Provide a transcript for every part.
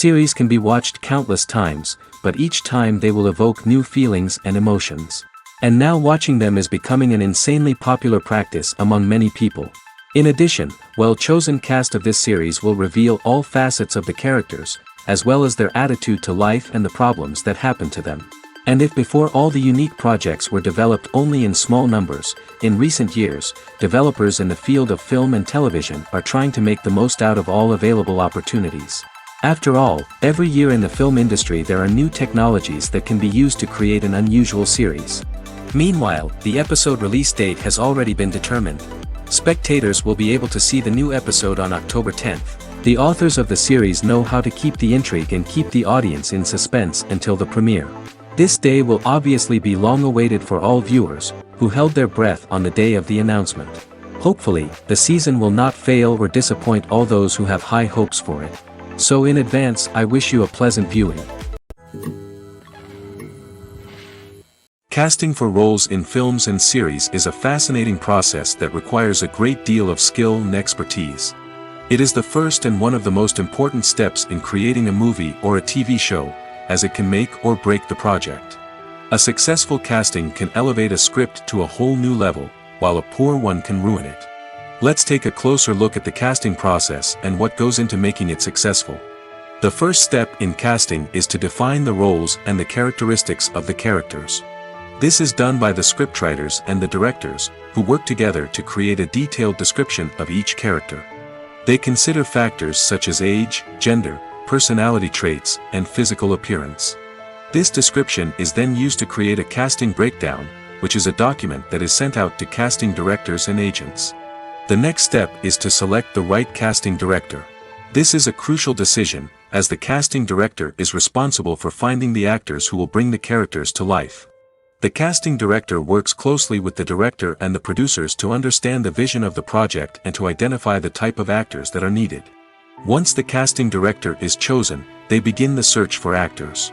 Series can be watched countless times, but each time they will evoke new feelings and emotions. And now watching them is becoming an insanely popular practice among many people. In addition, well-chosen cast of this series will reveal all facets of the characters, as well as their attitude to life and the problems that happen to them. And if before all the unique projects were developed only in small numbers, in recent years, developers in the field of film and television are trying to make the most out of all available opportunities. After all, every year in the film industry there are new technologies that can be used to create an unusual series. Meanwhile, the episode release date has already been determined. Spectators will be able to see the new episode on October 10th. The authors of the series know how to keep the intrigue and keep the audience in suspense until the premiere. This day will obviously be long awaited for all viewers, who held their breath on the day of the announcement. Hopefully, the season will not fail or disappoint all those who have high hopes for it. So in advance, I wish you a pleasant viewing. Casting for roles in films and series is a fascinating process that requires a great deal of skill and expertise. It is the first and one of the most important steps in creating a movie or a TV show, as it can make or break the project. A successful casting can elevate a script to a whole new level, while a poor one can ruin it. Let's take a closer look at the casting process and what goes into making it successful. The first step in casting is to define the roles and the characteristics of the characters. This is done by the scriptwriters and the directors, who work together to create a detailed description of each character. They consider factors such as age, gender, personality traits, and physical appearance. This description is then used to create a casting breakdown, which is a document that is sent out to casting directors and agents. The next step is to select the right casting director. This is a crucial decision, as the casting director is responsible for finding the actors who will bring the characters to life. The casting director works closely with the director and the producers to understand the vision of the project and to identify the type of actors that are needed. Once the casting director is chosen, they begin the search for actors.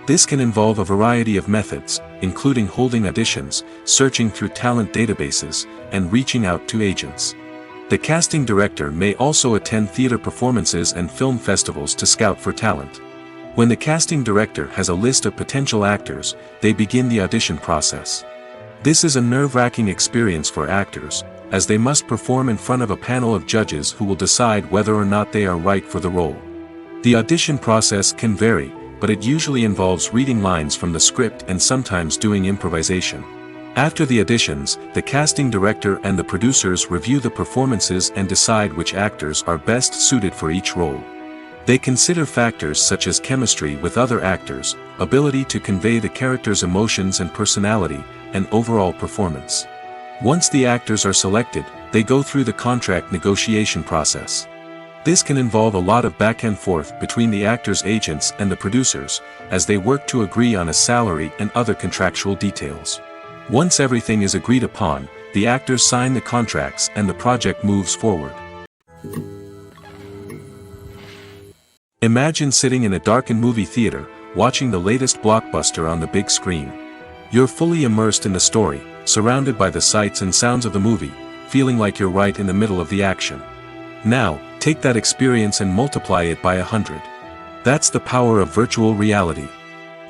This can involve a variety of methods, including holding auditions, searching through talent databases, and reaching out to agents. The casting director may also attend theater performances and film festivals to scout for talent. When the casting director has a list of potential actors, they begin the audition process. This is a nerve-wracking experience for actors, as they must perform in front of a panel of judges who will decide whether or not they are right for the role. The audition process can vary, but it usually involves reading lines from the script and sometimes doing improvisation. After the auditions, the casting director and the producers review the performances and decide which actors are best suited for each role. They consider factors such as chemistry with other actors, ability to convey the character's emotions and personality, and overall performance. Once the actors are selected, they go through the contract negotiation process. This can involve a lot of back and forth between the actors' agents and the producers, as they work to agree on a salary and other contractual details. Once everything is agreed upon, the actors sign the contracts and the project moves forward. Imagine sitting in a darkened movie theater, watching the latest blockbuster on the big screen. You're fully immersed in the story, surrounded by the sights and sounds of the movie, feeling like you're right in the middle of the action. Now, take that experience and multiply it by 100. That's the power of virtual reality.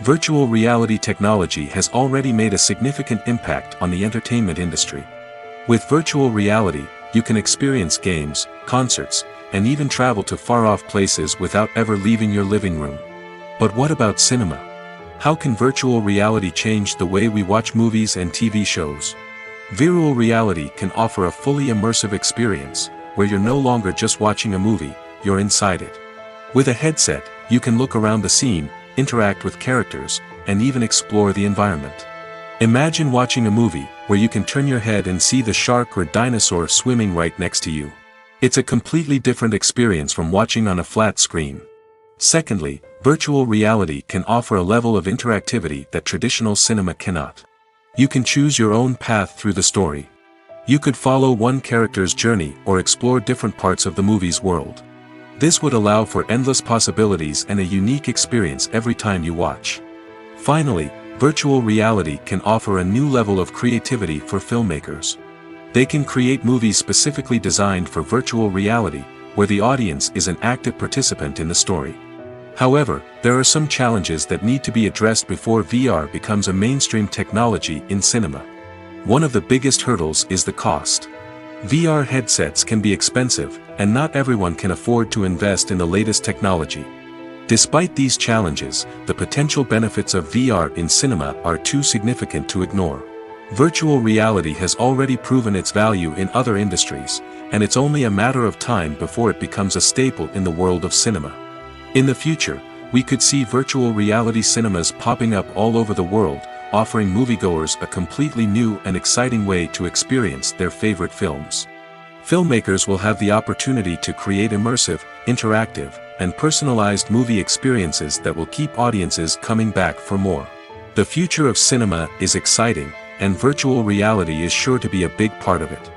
Virtual reality technology has already made a significant impact on the entertainment industry. With virtual reality, you can experience games, concerts, and even travel to far-off places without ever leaving your living room. But what about cinema? How can virtual reality change the way we watch movies and TV shows? Virtual reality can offer a fully immersive experience, where you're no longer just watching a movie, you're inside it. With a headset, you can look around the scene, interact with characters, and even explore the environment. Imagine watching a movie, where you can turn your head and see the shark or dinosaur swimming right next to you. It's a completely different experience from watching on a flat screen. Secondly, virtual reality can offer a level of interactivity that traditional cinema cannot. You can choose your own path through the story. You could follow one character's journey or explore different parts of the movie's world. This would allow for endless possibilities and a unique experience every time you watch. Finally, virtual reality can offer a new level of creativity for filmmakers. They can create movies specifically designed for virtual reality, where the audience is an active participant in the story. However, there are some challenges that need to be addressed before VR becomes a mainstream technology in cinema. One of the biggest hurdles is the cost. VR headsets can be expensive, and not everyone can afford to invest in the latest technology. Despite these challenges, the potential benefits of VR in cinema are too significant to ignore. Virtual reality has already proven its value in other industries, and it's only a matter of time before it becomes a staple in the world of cinema. In the future, we could see virtual reality cinemas popping up all over the world, offering moviegoers a completely new and exciting way to experience their favorite films. Filmmakers will have the opportunity to create immersive, interactive, and personalized movie experiences that will keep audiences coming back for more. The future of cinema is exciting, and virtual reality is sure to be a big part of it.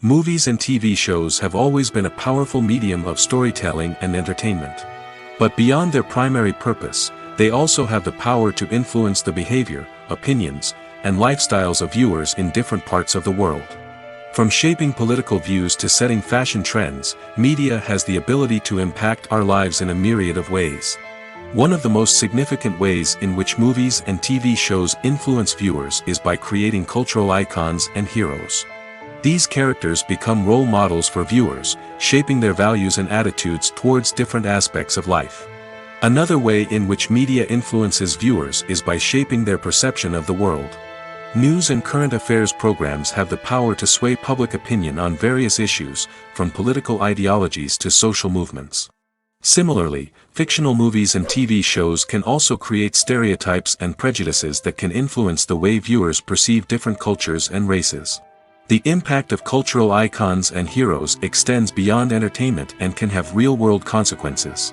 Movies and TV shows have always been a powerful medium of storytelling and entertainment. But beyond their primary purpose, they also have the power to influence the behavior, opinions, and lifestyles of viewers in different parts of the world. From shaping political views to setting fashion trends, media has the ability to impact our lives in a myriad of ways. One of the most significant ways in which movies and TV shows influence viewers is by creating cultural icons and heroes. These characters become role models for viewers, shaping their values and attitudes towards different aspects of life. Another way in which media influences viewers is by shaping their perception of the world. News and current affairs programs have the power to sway public opinion on various issues, from political ideologies to social movements. Similarly, fictional movies and TV shows can also create stereotypes and prejudices that can influence the way viewers perceive different cultures and races. The impact of cultural icons and heroes extends beyond entertainment and can have real-world consequences.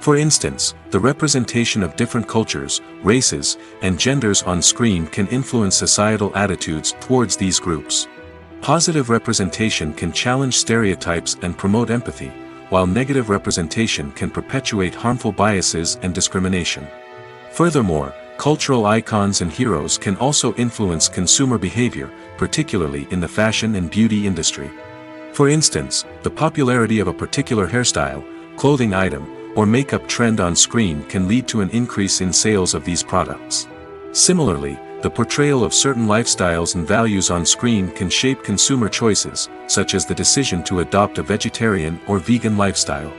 For instance, the representation of different cultures, races, and genders on screen can influence societal attitudes towards these groups. Positive representation can challenge stereotypes and promote empathy, while negative representation can perpetuate harmful biases and discrimination. Furthermore, cultural icons and heroes can also influence consumer behavior, particularly in the fashion and beauty industry. For instance, the popularity of a particular hairstyle, clothing item, or makeup trend on screen can lead to an increase in sales of these products. Similarly, the portrayal of certain lifestyles and values on screen can shape consumer choices, such as the decision to adopt a vegetarian or vegan lifestyle.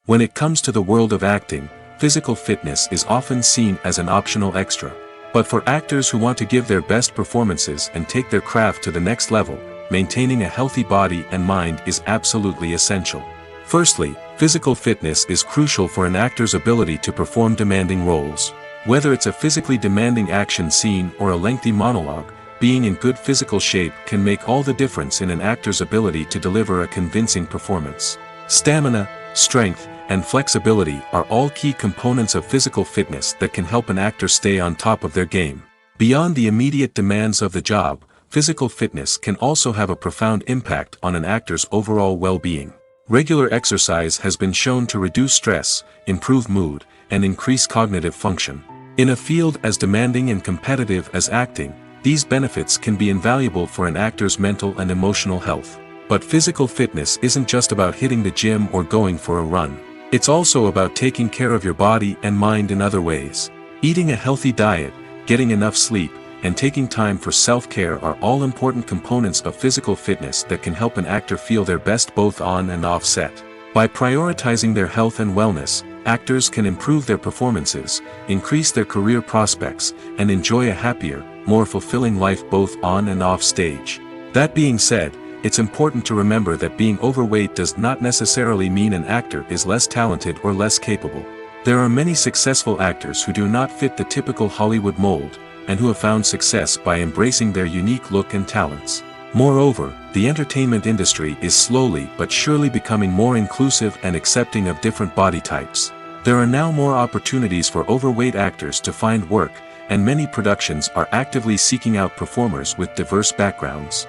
When it comes to the world of acting, physical fitness is often seen as an optional extra. But for actors who want to give their best performances and take their craft to the next level, maintaining a healthy body and mind is absolutely essential. Firstly, physical fitness is crucial for an actor's ability to perform demanding roles. Whether it's a physically demanding action scene or a lengthy monologue, being in good physical shape can make all the difference in an actor's ability to deliver a convincing performance. Stamina, strength, and flexibility are all key components of physical fitness that can help an actor stay on top of their game. Beyond the immediate demands of the job, physical fitness can also have a profound impact on an actor's overall well-being. Regular exercise has been shown to reduce stress, improve mood, and increase cognitive function. In a field as demanding and competitive as acting, these benefits can be invaluable for an actor's mental and emotional health. But physical fitness isn't just about hitting the gym or going for a run. It's also about taking care of your body and mind in other ways. Eating a healthy diet, getting enough sleep, and taking time for self-care are all important components of physical fitness that can help an actor feel their best both on and off set. By prioritizing their health and wellness, actors can improve their performances, increase their career prospects, and enjoy a happier, more fulfilling life both on and off stage. That being said, it's important to remember that being overweight does not necessarily mean an actor is less talented or less capable. There are many successful actors who do not fit the typical Hollywood mold, and who have found success by embracing their unique look and talents. Moreover, the entertainment industry is slowly but surely becoming more inclusive and accepting of different body types. There are now more opportunities for overweight actors to find work, and many productions are actively seeking out performers with diverse backgrounds.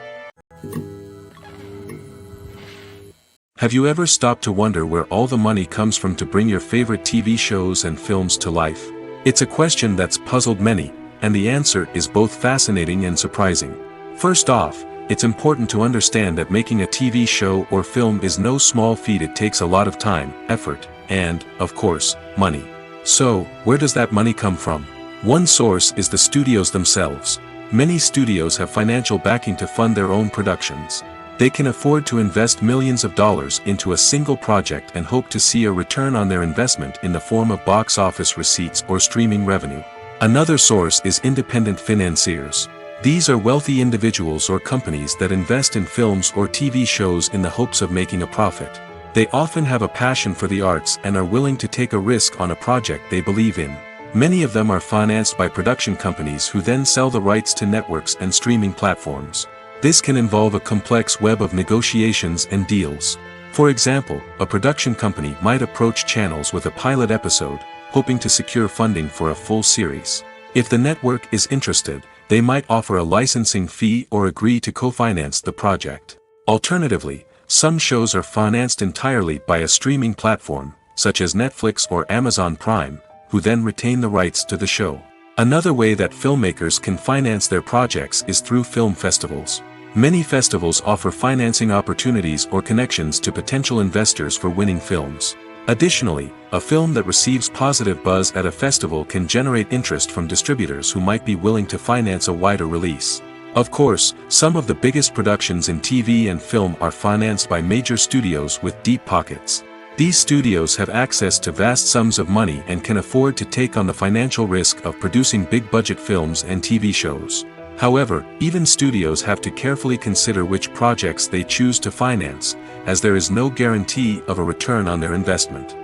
Have you ever stopped to wonder where all the money comes from to bring your favorite TV shows and films to life? It's a question that's puzzled many, and the answer is both fascinating and surprising. First off, it's important to understand that making a TV show or film is no small feat. It takes a lot of time, effort, and, of course, money. So, where does that money come from? One source is the studios themselves. Many studios have financial backing to fund their own productions. They can afford to invest millions of dollars into a single project and hope to see a return on their investment in the form of box office receipts or streaming revenue. Another source is independent financiers. These are wealthy individuals or companies that invest in films or TV shows in the hopes of making a profit. They often have a passion for the arts and are willing to take a risk on a project they believe in. Many of them are financed by production companies who then sell the rights to networks and streaming platforms. This can involve a complex web of negotiations and deals. For example, a production company might approach channels with a pilot episode, hoping to secure funding for a full series. If the network is interested, they might offer a licensing fee or agree to co-finance the project. Alternatively, some shows are financed entirely by a streaming platform, such as Netflix or Amazon Prime, who then retain the rights to the show. Another way that filmmakers can finance their projects is through film festivals. Many festivals offer financing opportunities or connections to potential investors for winning films. Additionally, a film that receives positive buzz at a festival can generate interest from distributors who might be willing to finance a wider release. Of course, some of the biggest productions in TV and film are financed by major studios with deep pockets. These studios have access to vast sums of money and can afford to take on the financial risk of producing big-budget films and TV shows. However, even studios have to carefully consider which projects they choose to finance, as there is no guarantee of a return on their investment.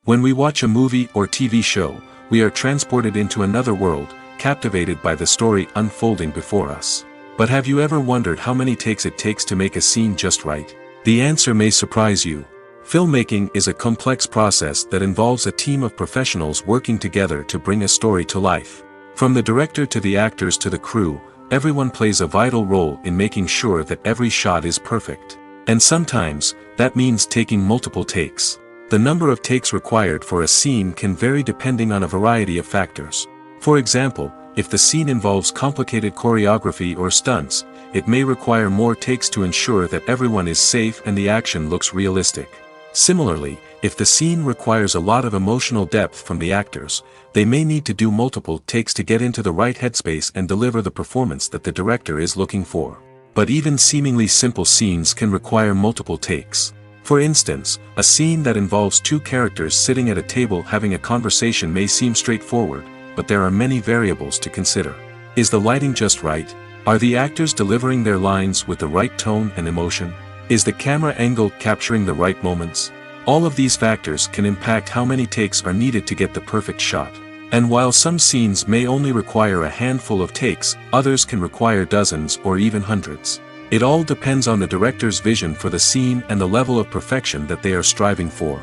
When we watch a movie or TV show, we are transported into another world, captivated by the story unfolding before us. But have you ever wondered how many takes it takes to make a scene just right? The answer may surprise you. Filmmaking is a complex process that involves a team of professionals working together to bring a story to life. From the director to the actors to the crew, everyone plays a vital role in making sure that every shot is perfect. And sometimes, that means taking multiple takes. The number of takes required for a scene can vary depending on a variety of factors. For example, if the scene involves complicated choreography or stunts, it may require more takes to ensure that everyone is safe and the action looks realistic. Similarly, if the scene requires a lot of emotional depth from the actors, they may need to do multiple takes to get into the right headspace and deliver the performance that the director is looking for. But even seemingly simple scenes can require multiple takes. For instance, a scene that involves two characters sitting at a table having a conversation may seem straightforward, but there are many variables to consider. Is the lighting just right? Are the actors delivering their lines with the right tone and emotion? Is the camera angle capturing the right moments? All of these factors can impact how many takes are needed to get the perfect shot. And while some scenes may only require a handful of takes, others can require dozens or even hundreds. It all depends on the director's vision for the scene and the level of perfection that they are striving for.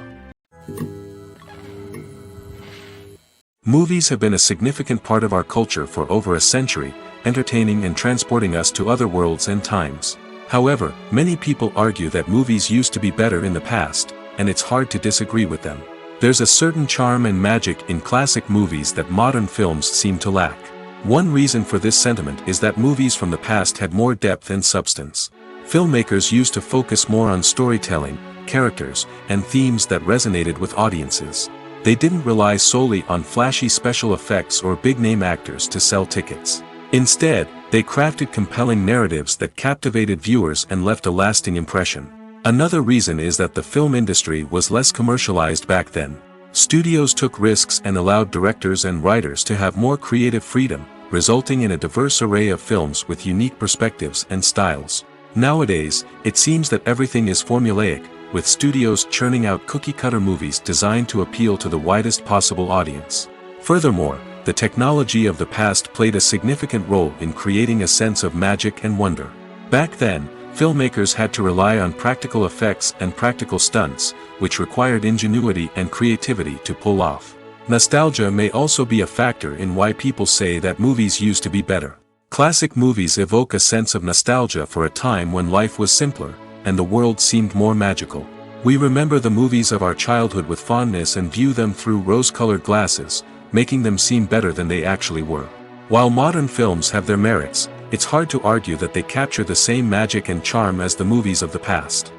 Movies have been a significant part of our culture for over a century, entertaining and transporting us to other worlds and times. However, many people argue that movies used to be better in the past, and it's hard to disagree with them. There's a certain charm and magic in classic movies that modern films seem to lack. One reason for this sentiment is that movies from the past had more depth and substance. Filmmakers used to focus more on storytelling, characters, and themes that resonated with audiences. They didn't rely solely on flashy special effects or big-name actors to sell tickets. Instead, they crafted compelling narratives that captivated viewers and left a lasting impression. Another reason is that the film industry was less commercialized back then. Studios took risks and allowed directors and writers to have more creative freedom, resulting in a diverse array of films with unique perspectives and styles. Nowadays, it seems that everything is formulaic, with studios churning out cookie-cutter movies designed to appeal to the widest possible audience. Furthermore, the technology of the past played a significant role in creating a sense of magic and wonder. Back then, filmmakers had to rely on practical effects and practical stunts, which required ingenuity and creativity to pull off. Nostalgia may also be a factor in why people say that movies used to be better. Classic movies evoke a sense of nostalgia for a time when life was simpler, and the world seemed more magical. We remember the movies of our childhood with fondness and view them through rose-colored glasses, making them seem better than they actually were. While modern films have their merits, it's hard to argue that they capture the same magic and charm as the movies of the past.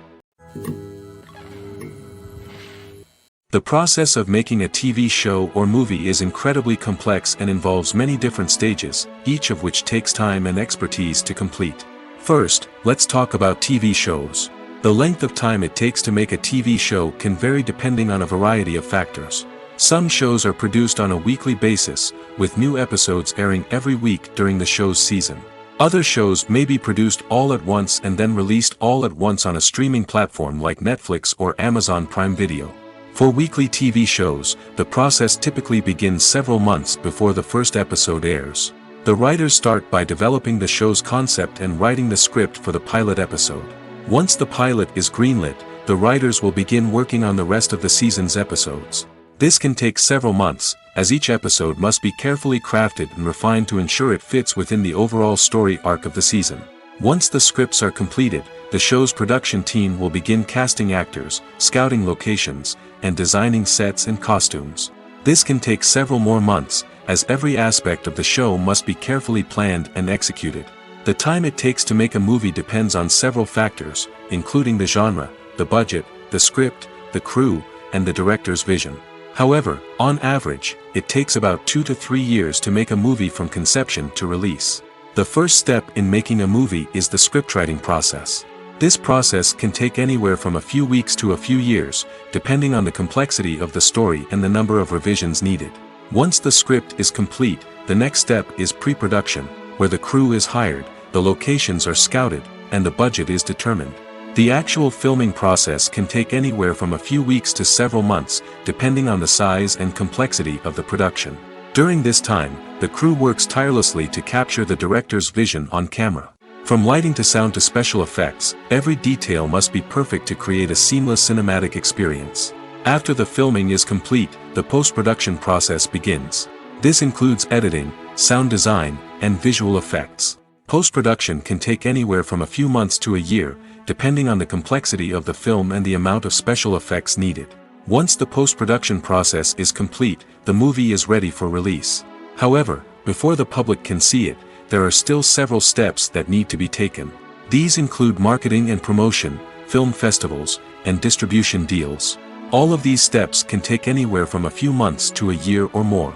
The process of making a TV show or movie is incredibly complex and involves many different stages, each of which takes time and expertise to complete. First, let's talk about TV shows. The length of time it takes to make a TV show can vary depending on a variety of factors. Some shows are produced on a weekly basis, with new episodes airing every week during the show's season. Other shows may be produced all at once and then released all at once on a streaming platform like Netflix or Amazon Prime Video. For weekly TV shows, the process typically begins several months before the first episode airs. The writers start by developing the show's concept and writing the script for the pilot episode. Once the pilot is greenlit, the writers will begin working on the rest of the season's episodes. This can take several months, as each episode must be carefully crafted and refined to ensure it fits within the overall story arc of the season. Once the scripts are completed, the show's production team will begin casting actors, scouting locations, and designing sets and costumes. This can take several more months, as every aspect of the show must be carefully planned and executed. The time it takes to make a movie depends on several factors, including the genre, the budget, the script, the crew, and the director's vision. However, on average, it takes about 2 to 3 years to make a movie from conception to release. The first step in making a movie is the scriptwriting process. This process can take anywhere from a few weeks to a few years, depending on the complexity of the story and the number of revisions needed. Once the script is complete, the next step is pre-production, where the crew is hired, the locations are scouted, and the budget is determined. The actual filming process can take anywhere from a few weeks to several months, depending on the size and complexity of the production. During this time, the crew works tirelessly to capture the director's vision on camera. From lighting to sound to special effects, every detail must be perfect to create a seamless cinematic experience. After the filming is complete, the post-production process begins. This includes editing, sound design, and visual effects. Post-production can take anywhere from a few months to a year, depending on the complexity of the film and the amount of special effects needed. Once the post-production process is complete, the movie is ready for release. However, before the public can see it, there are still several steps that need to be taken. These include marketing and promotion, film festivals, and distribution deals. All of these steps can take anywhere from a few months to a year or more.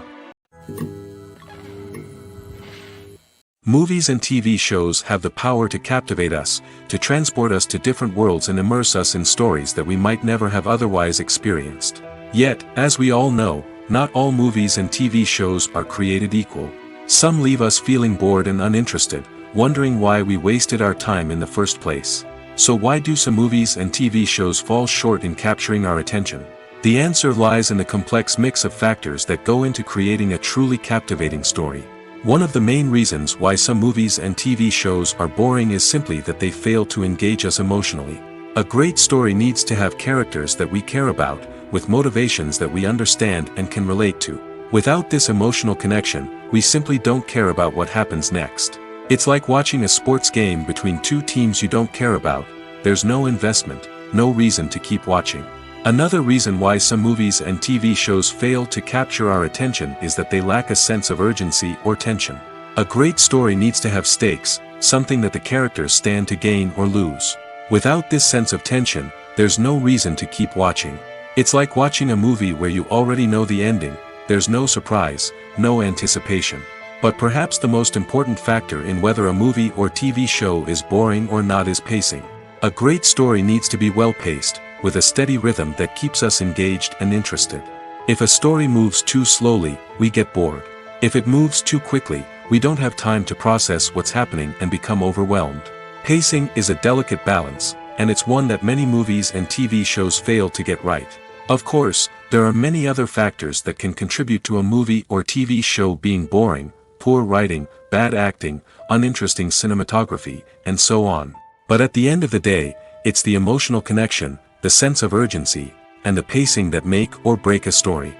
Movies and TV shows have the power to captivate us, to transport us to different worlds and immerse us in stories that we might never have otherwise experienced. Yet, as we all know, not all movies and TV shows are created equal. Some leave us feeling bored and uninterested, wondering why we wasted our time in the first place. So why do some movies and TV shows fall short in capturing our attention? The answer lies in the complex mix of factors that go into creating a truly captivating story. One of the main reasons why some movies and TV shows are boring is simply that they fail to engage us emotionally. A great story needs to have characters that we care about, with motivations that we understand and can relate to. Without this emotional connection, we simply don't care about what happens next. It's like watching a sports game between two teams you don't care about. There's no investment, no reason to keep watching. Another reason why some movies and TV shows fail to capture our attention is that they lack a sense of urgency or tension. A great story needs to have stakes, something that the characters stand to gain or lose. Without this sense of tension, there's no reason to keep watching. It's like watching a movie where you already know the ending. There's no surprise, no anticipation. But perhaps the most important factor in whether a movie or TV show is boring or not is pacing. A great story needs to be well-paced, with a steady rhythm that keeps us engaged and interested. If a story moves too slowly, we get bored. If it moves too quickly, we don't have time to process what's happening and become overwhelmed. Pacing is a delicate balance, and it's one that many movies and TV shows fail to get right. Of course, there are many other factors that can contribute to a movie or TV show being boring: poor writing, bad acting, uninteresting cinematography, and so on. But at the end of the day, it's the emotional connection, the sense of urgency, and the pacing that make or break a story.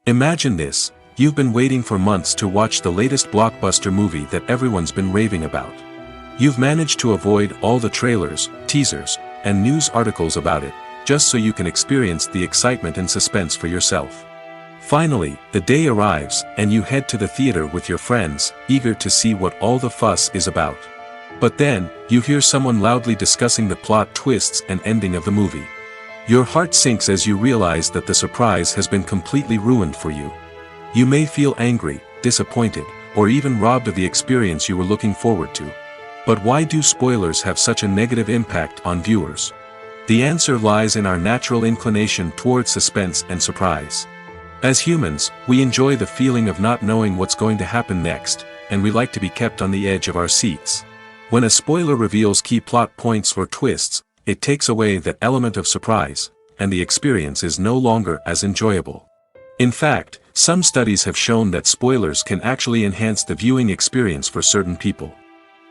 Imagine this: you've been waiting for months to watch the latest blockbuster movie that everyone's been raving about. You've managed to avoid all the trailers, teasers, and news articles about it, just so you can experience the excitement and suspense for yourself. Finally, the day arrives, and you head to the theater with your friends, eager to see what all the fuss is about. But then, you hear someone loudly discussing the plot twists and ending of the movie. Your heart sinks as you realize that the surprise has been completely ruined for you. You may feel angry, disappointed, or even robbed of the experience you were looking forward to. But why do spoilers have such a negative impact on viewers? The answer lies in our natural inclination toward suspense and surprise. As humans, we enjoy the feeling of not knowing what's going to happen next, and we like to be kept on the edge of our seats. When a spoiler reveals key plot points or twists, it takes away that element of surprise, and the experience is no longer as enjoyable. In fact, some studies have shown that spoilers can actually enhance the viewing experience for certain people.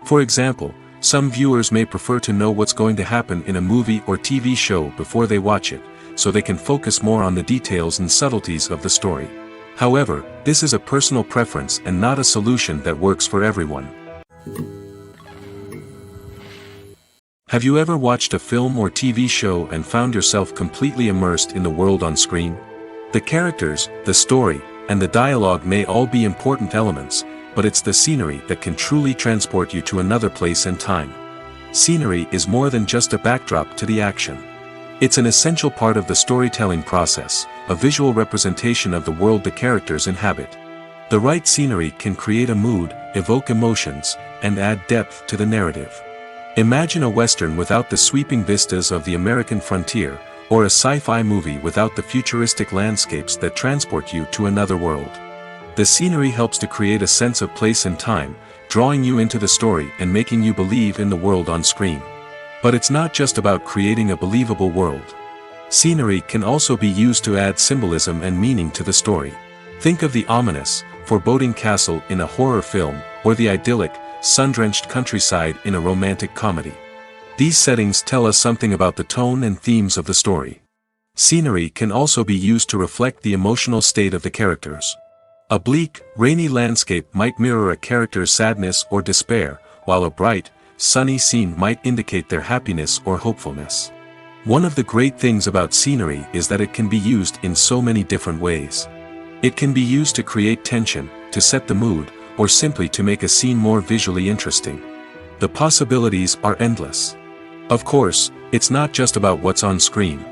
For example, some viewers may prefer to know what's going to happen in a movie or TV show before they watch it, so they can focus more on the details and subtleties of the story. However, this is a personal preference and not a solution that works for everyone. Have you ever watched a film or TV show and found yourself completely immersed in the world on screen? The characters, the story, and the dialogue may all be important elements, but it's the scenery that can truly transport you to another place and time. Scenery is more than just a backdrop to the action. It's an essential part of the storytelling process, a visual representation of the world the characters inhabit. The right scenery can create a mood, evoke emotions, and add depth to the narrative. Imagine a Western without the sweeping vistas of the American frontier, or a sci-fi movie without the futuristic landscapes that transport you to another world. The scenery helps to create a sense of place and time, drawing you into the story and making you believe in the world on screen. But it's not just about creating a believable world. Scenery can also be used to add symbolism and meaning to the story. Think of the ominous, foreboding castle in a horror film, or the idyllic, sun-drenched countryside in a romantic comedy. These settings tell us something about the tone and themes of the story. Scenery can also be used to reflect the emotional state of the characters. A bleak, rainy landscape might mirror a character's sadness or despair, while a bright, sunny scene might indicate their happiness or hopefulness. One of the great things about scenery is that it can be used in so many different ways. It can be used to create tension, to set the mood, or simply to make a scene more visually interesting. The possibilities are endless. Of course, it's not just about what's on screen.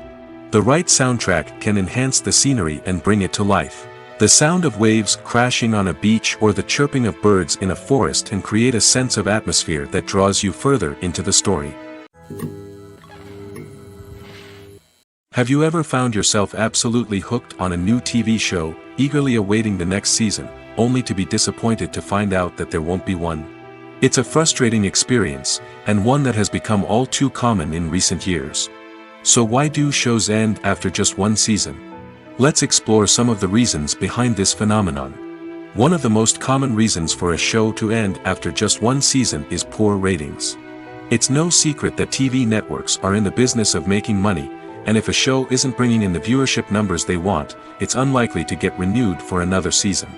The right soundtrack can enhance the scenery and bring it to life. The sound of waves crashing on a beach or the chirping of birds in a forest can create a sense of atmosphere that draws you further into the story. Have you ever found yourself absolutely hooked on a new TV show, eagerly awaiting the next season, only to be disappointed to find out that there won't be one? It's a frustrating experience, and one that has become all too common in recent years. So why do shows end after just one season? Let's explore some of the reasons behind this phenomenon. One of the most common reasons for a show to end after just one season is poor ratings. It's no secret that TV networks are in the business of making money, and if a show isn't bringing in the viewership numbers they want, it's unlikely to get renewed for another season.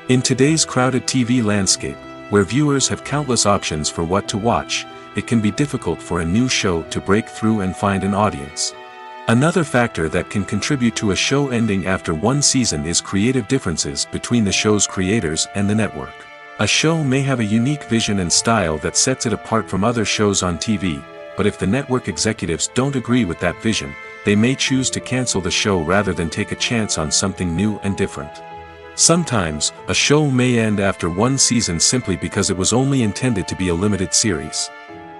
In today's crowded TV landscape, where viewers have countless options for what to watch, it can be difficult for a new show to break through and find an audience. Another factor that can contribute to a show ending after one season is creative differences between the show's creators and the network. A show may have a unique vision and style that sets it apart from other shows on TV, but if the network executives don't agree with that vision, they may choose to cancel the show rather than take a chance on something new and different. Sometimes, a show may end after one season simply because it was only intended to be a limited series.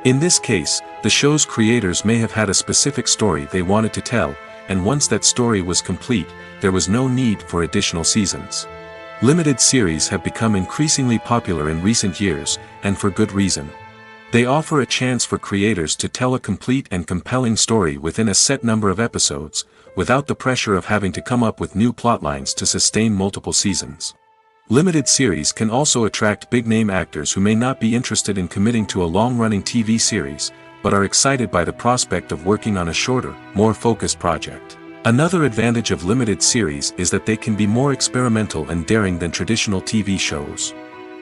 In this case, the show's creators may have had a specific story they wanted to tell, and once that story was complete, there was no need for additional seasons. Limited series have become increasingly popular in recent years, and for good reason. They offer a chance for creators to tell a complete and compelling story within a set number of episodes, without the pressure of having to come up with new plotlines to sustain multiple seasons. Limited series can also attract big-name actors who may not be interested in committing to a long-running TV series, but are excited by the prospect of working on a shorter, more focused project. Another advantage of limited series is that they can be more experimental and daring than traditional TV shows.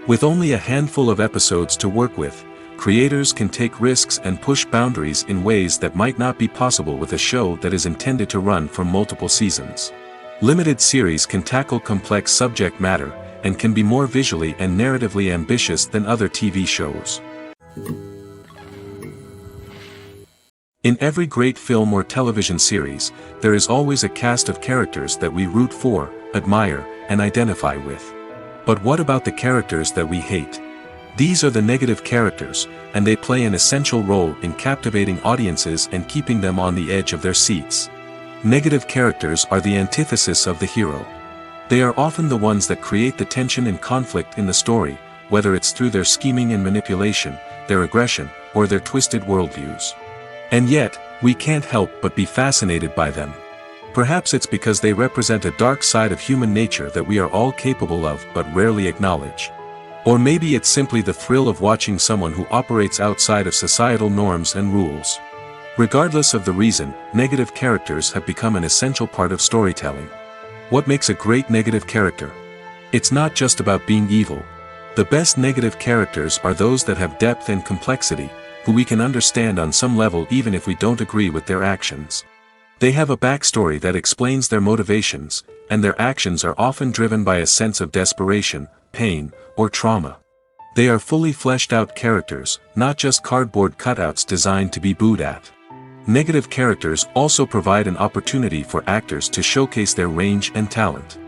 With only a handful of episodes to work with, creators can take risks and push boundaries in ways that might not be possible with a show that is intended to run for multiple seasons. Limited series can tackle complex subject matter, and can be more visually and narratively ambitious than other TV shows. In every great film or television series, there is always a cast of characters that we root for, admire, and identify with. But what about the characters that we hate? These are the negative characters, and they play an essential role in captivating audiences and keeping them on the edge of their seats. Negative characters are the antithesis of the hero. They are often the ones that create the tension and conflict in the story, whether it's through their scheming and manipulation, their aggression, or their twisted worldviews. And yet, we can't help but be fascinated by them. Perhaps it's because they represent a dark side of human nature that we are all capable of but rarely acknowledge. Or maybe it's simply the thrill of watching someone who operates outside of societal norms and rules. Regardless of the reason, negative characters have become an essential part of storytelling. What makes a great negative character? It's not just about being evil. The best negative characters are those that have depth and complexity, who we can understand on some level even if we don't agree with their actions. They have a backstory that explains their motivations, and their actions are often driven by a sense of desperation, pain, or trauma. They are fully fleshed out characters, not just cardboard cutouts designed to be booed at. Negative characters also provide an opportunity for actors to showcase their range and talent.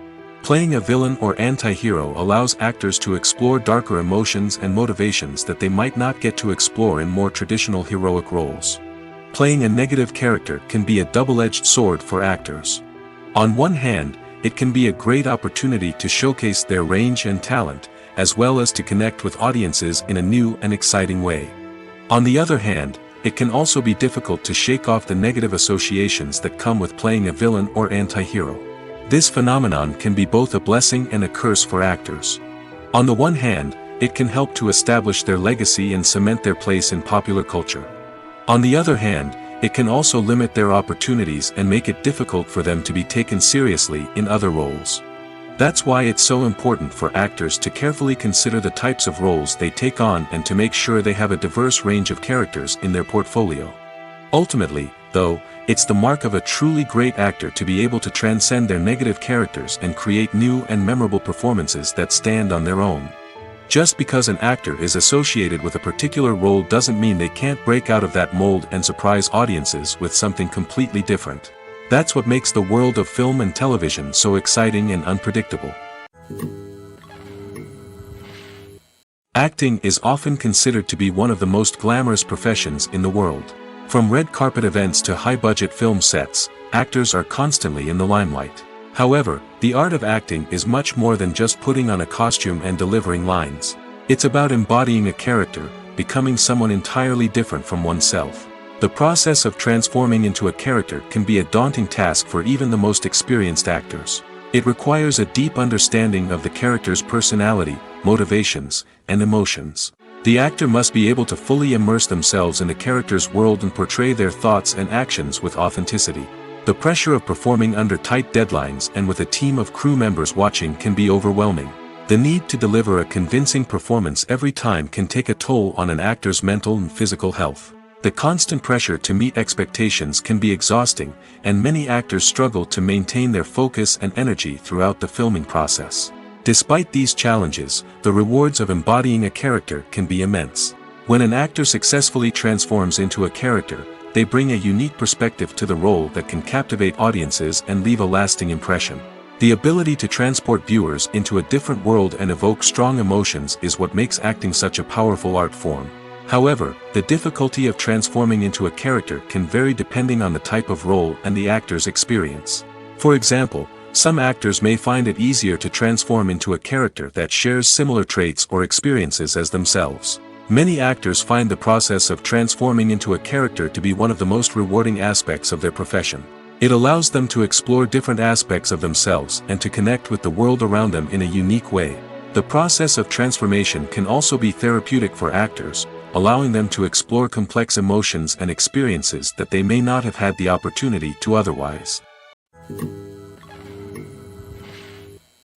Playing a villain or anti-hero allows actors to explore darker emotions and motivations that they might not get to explore in more traditional heroic roles. Playing a negative character can be a double-edged sword for actors. On one hand, it can be a great opportunity to showcase their range and talent, as well as to connect with audiences in a new and exciting way. On the other hand, it can also be difficult to shake off the negative associations that come with playing a villain or anti-hero. This phenomenon can be both a blessing and a curse for actors. On the one hand, it can help to establish their legacy and cement their place in popular culture. On the other hand, it can also limit their opportunities and make it difficult for them to be taken seriously in other roles. That's why it's so important for actors to carefully consider the types of roles they take on and to make sure they have a diverse range of characters in their portfolio. Ultimately, though, it's the mark of a truly great actor to be able to transcend their negative characters and create new and memorable performances that stand on their own. Just because an actor is associated with a particular role doesn't mean they can't break out of that mold and surprise audiences with something completely different. That's what makes the world of film and television so exciting and unpredictable. Acting is often considered to be one of the most glamorous professions in the world. From red carpet events to high-budget film sets, actors are constantly in the limelight. However, the art of acting is much more than just putting on a costume and delivering lines. It's about embodying a character, becoming someone entirely different from oneself. The process of transforming into a character can be a daunting task for even the most experienced actors. It requires a deep understanding of the character's personality, motivations, and emotions. The actor must be able to fully immerse themselves in the character's world and portray their thoughts and actions with authenticity. The pressure of performing under tight deadlines and with a team of crew members watching can be overwhelming. The need to deliver a convincing performance every time can take a toll on an actor's mental and physical health. The constant pressure to meet expectations can be exhausting, and many actors struggle to maintain their focus and energy throughout the filming process. Despite these challenges, the rewards of embodying a character can be immense. When an actor successfully transforms into a character, they bring a unique perspective to the role that can captivate audiences and leave a lasting impression. The ability to transport viewers into a different world and evoke strong emotions is what makes acting such a powerful art form. However, the difficulty of transforming into a character can vary depending on the type of role and the actor's experience. For example, some actors may find it easier to transform into a character that shares similar traits or experiences as themselves. Many actors find the process of transforming into a character to be one of the most rewarding aspects of their profession. It allows them to explore different aspects of themselves and to connect with the world around them in a unique way. The process of transformation can also be therapeutic for actors, allowing them to explore complex emotions and experiences that they may not have had the opportunity to otherwise.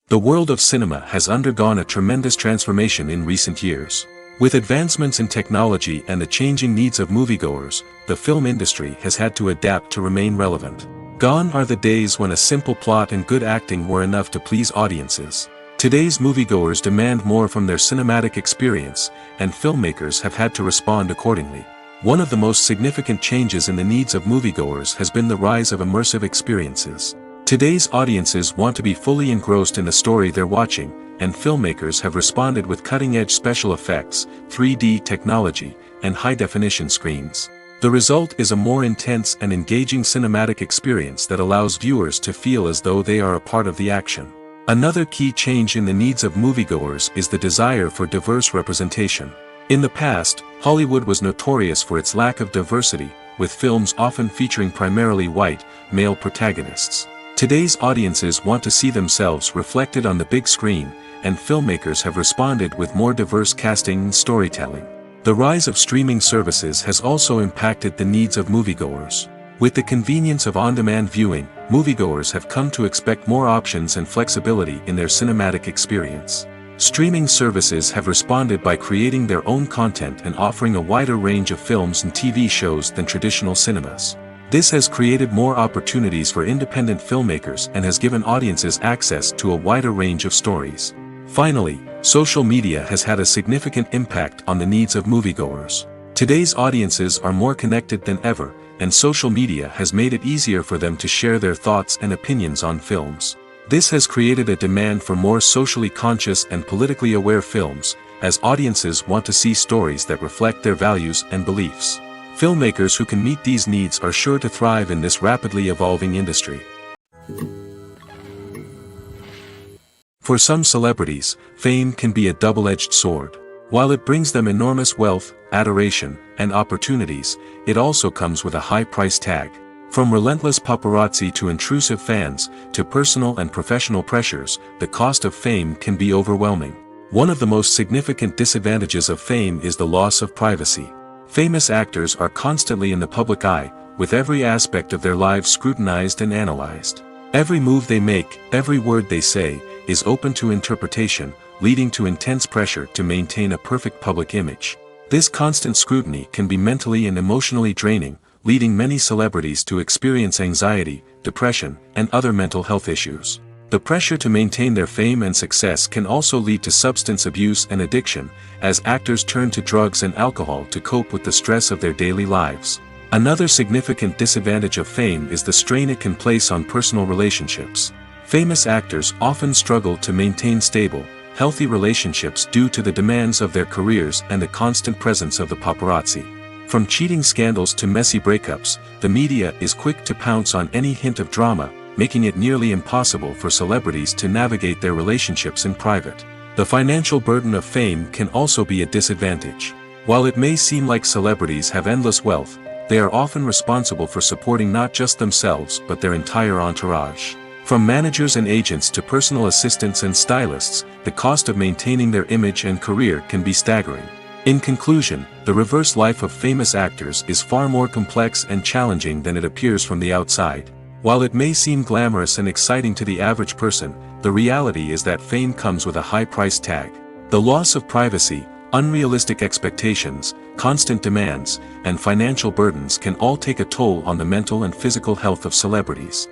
The world of cinema has undergone a tremendous transformation in recent years. With advancements in technology and the changing needs of moviegoers, the film industry has had to adapt to remain relevant. Gone are the days when a simple plot and good acting were enough to please audiences. Today's moviegoers demand more from their cinematic experience, and filmmakers have had to respond accordingly. One of the most significant changes in the needs of moviegoers has been the rise of immersive experiences. Today's audiences want to be fully engrossed in the story they're watching, and filmmakers have responded with cutting-edge special effects, 3D technology, and high-definition screens. The result is a more intense and engaging cinematic experience that allows viewers to feel as though they are a part of the action. Another key change in the needs of moviegoers is the desire for diverse representation. In the past, Hollywood was notorious for its lack of diversity, with films often featuring primarily white, male protagonists. Today's audiences want to see themselves reflected on the big screen, and filmmakers have responded with more diverse casting and storytelling. The rise of streaming services has also impacted the needs of moviegoers. With the convenience of on-demand viewing, moviegoers have come to expect more options and flexibility in their cinematic experience. Streaming services have responded by creating their own content and offering a wider range of films and TV shows than traditional cinemas. This has created more opportunities for independent filmmakers and has given audiences access to a wider range of stories. Finally, social media has had a significant impact on the needs of moviegoers. Today's audiences are more connected than ever, and social media has made it easier for them to share their thoughts and opinions on films. This has created a demand for more socially conscious and politically aware films, as audiences want to see stories that reflect their values and beliefs. Filmmakers who can meet these needs are sure to thrive in this rapidly evolving industry. For some celebrities, fame can be a double-edged sword. While it brings them enormous wealth, adoration, and opportunities, it also comes with a high price tag. From relentless paparazzi to intrusive fans, to personal and professional pressures, the cost of fame can be overwhelming. One of the most significant disadvantages of fame is the loss of privacy. Famous actors are constantly in the public eye, with every aspect of their lives scrutinized and analyzed. Every move they make, every word they say, is open to interpretation, leading to intense pressure to maintain a perfect public image. This constant scrutiny can be mentally and emotionally draining, leading many celebrities to experience anxiety, depression, and other mental health issues. The pressure to maintain their fame and success can also lead to substance abuse and addiction, as actors turn to drugs and alcohol to cope with the stress of their daily lives. Another significant disadvantage of fame is the strain it can place on personal relationships. Famous actors often struggle to maintain stable, healthy relationships due to the demands of their careers and the constant presence of the paparazzi. From cheating scandals to messy breakups, the media is quick to pounce on any hint of drama, making it nearly impossible for celebrities to navigate their relationships in private. The financial burden of fame can also be a disadvantage. While it may seem like celebrities have endless wealth, they are often responsible for supporting not just themselves but their entire entourage. From managers and agents to personal assistants and stylists, the cost of maintaining their image and career can be staggering. In conclusion, the reverse life of famous actors is far more complex and challenging than it appears from the outside. While it may seem glamorous and exciting to the average person, the reality is that fame comes with a high price tag. The loss of privacy, unrealistic expectations, constant demands, and financial burdens can all take a toll on the mental and physical health of celebrities.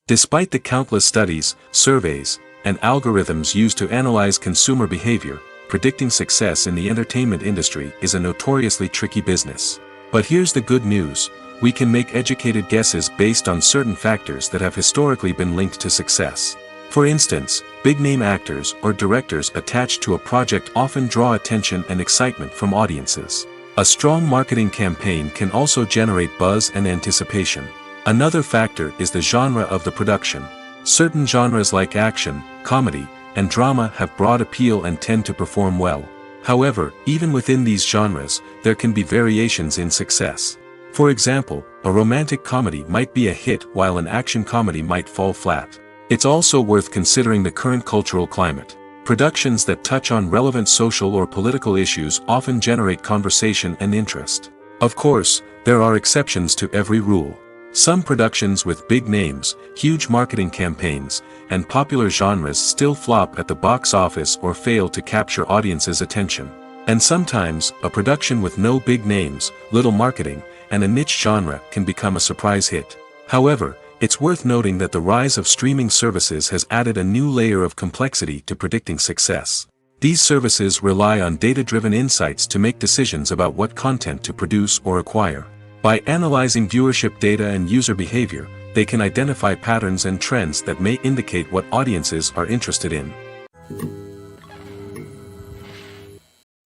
Despite the countless studies, surveys, and algorithms used to analyze consumer behavior, predicting success in the entertainment industry is a notoriously tricky business. But here's the good news: we can make educated guesses based on certain factors that have historically been linked to success. For instance, big-name actors or directors attached to a project often draw attention and excitement from audiences. A strong marketing campaign can also generate buzz and anticipation. Another factor is the genre of the production. Certain genres like action, comedy, and drama have broad appeal and tend to perform well. However, even within these genres, there can be variations in success. For example, a romantic comedy might be a hit while an action comedy might fall flat. It's also worth considering the current cultural climate. Productions that touch on relevant social or political issues often generate conversation and interest. Of course, there are exceptions to every rule. Some productions with big names, huge marketing campaigns, and popular genres still flop at the box office or fail to capture audiences' attention. And sometimes, a production with no big names, little marketing, and a niche genre can become a surprise hit. However, it's worth noting that the rise of streaming services has added a new layer of complexity to predicting success. These services rely on data-driven insights to make decisions about what content to produce or acquire. By analyzing viewership data and user behavior, they can identify patterns and trends that may indicate what audiences are interested in.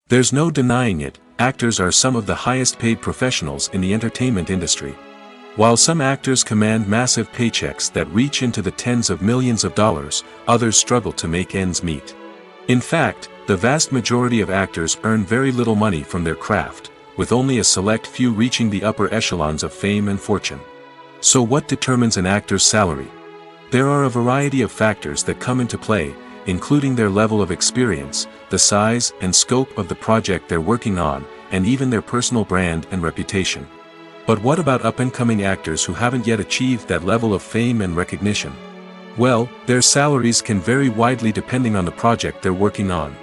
There's no denying it, actors are some of the highest-paid professionals in the entertainment industry. While some actors command massive paychecks that reach into the tens of millions of dollars, others struggle to make ends meet. In fact, the vast majority of actors earn very little money from their craft, with only a select few reaching the upper echelons of fame and fortune. So what determines an actor's salary? There are a variety of factors that come into play, including their level of experience, the size and scope of the project they're working on, and even their personal brand and reputation. But what about up-and-coming actors who haven't yet achieved that level of fame and recognition? Well, their salaries can vary widely depending on the project they're working on.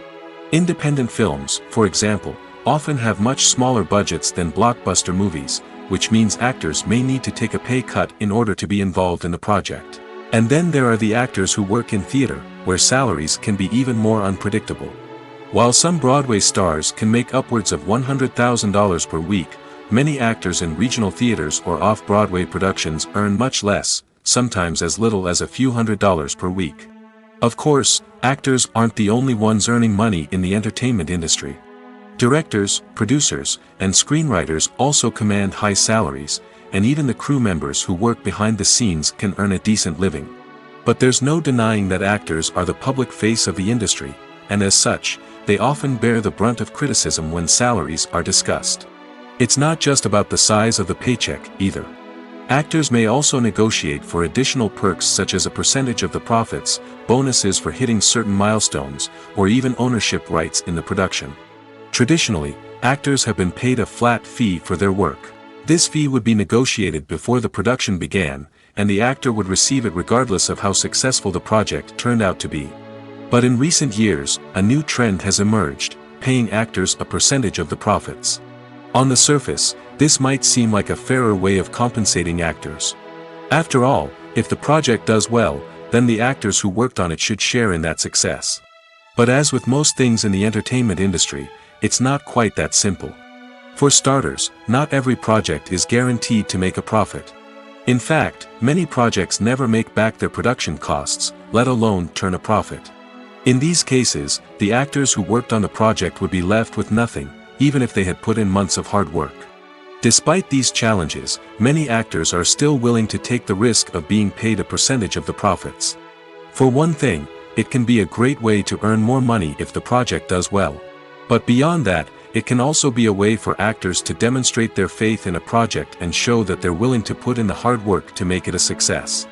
Independent films, for example, often have much smaller budgets than blockbuster movies, which means actors may need to take a pay cut in order to be involved in the project. And then there are the actors who work in theater, where salaries can be even more unpredictable. While some Broadway stars can make upwards of $100,000 per week, many actors in regional theaters or off-Broadway productions earn much less, sometimes as little as a few $100s per week. Of course, actors aren't the only ones earning money in the entertainment industry. Directors, producers, and screenwriters also command high salaries, and even the crew members who work behind the scenes can earn a decent living. But there's no denying that actors are the public face of the industry, and as such, they often bear the brunt of criticism when salaries are discussed. It's not just about the size of the paycheck, either. Actors may also negotiate for additional perks such as a percentage of the profits, bonuses for hitting certain milestones, or even ownership rights in the production. Traditionally, actors have been paid a flat fee for their work. This fee would be negotiated before the production began, and the actor would receive it regardless of how successful the project turned out to be. But in recent years, a new trend has emerged, paying actors a percentage of the profits. On the surface, this might seem like a fairer way of compensating actors. After all, if the project does well, then the actors who worked on it should share in that success. But as with most things in the entertainment industry, it's not quite that simple. For starters, not every project is guaranteed to make a profit. In fact, many projects never make back their production costs, let alone turn a profit. In these cases, the actors who worked on the project would be left with nothing, even if they had put in months of hard work. Despite these challenges, many actors are still willing to take the risk of being paid a percentage of the profits. For one thing, it can be a great way to earn more money if the project does well. But beyond that, it can also be a way for actors to demonstrate their faith in a project and show that they're willing to put in the hard work to make it a success.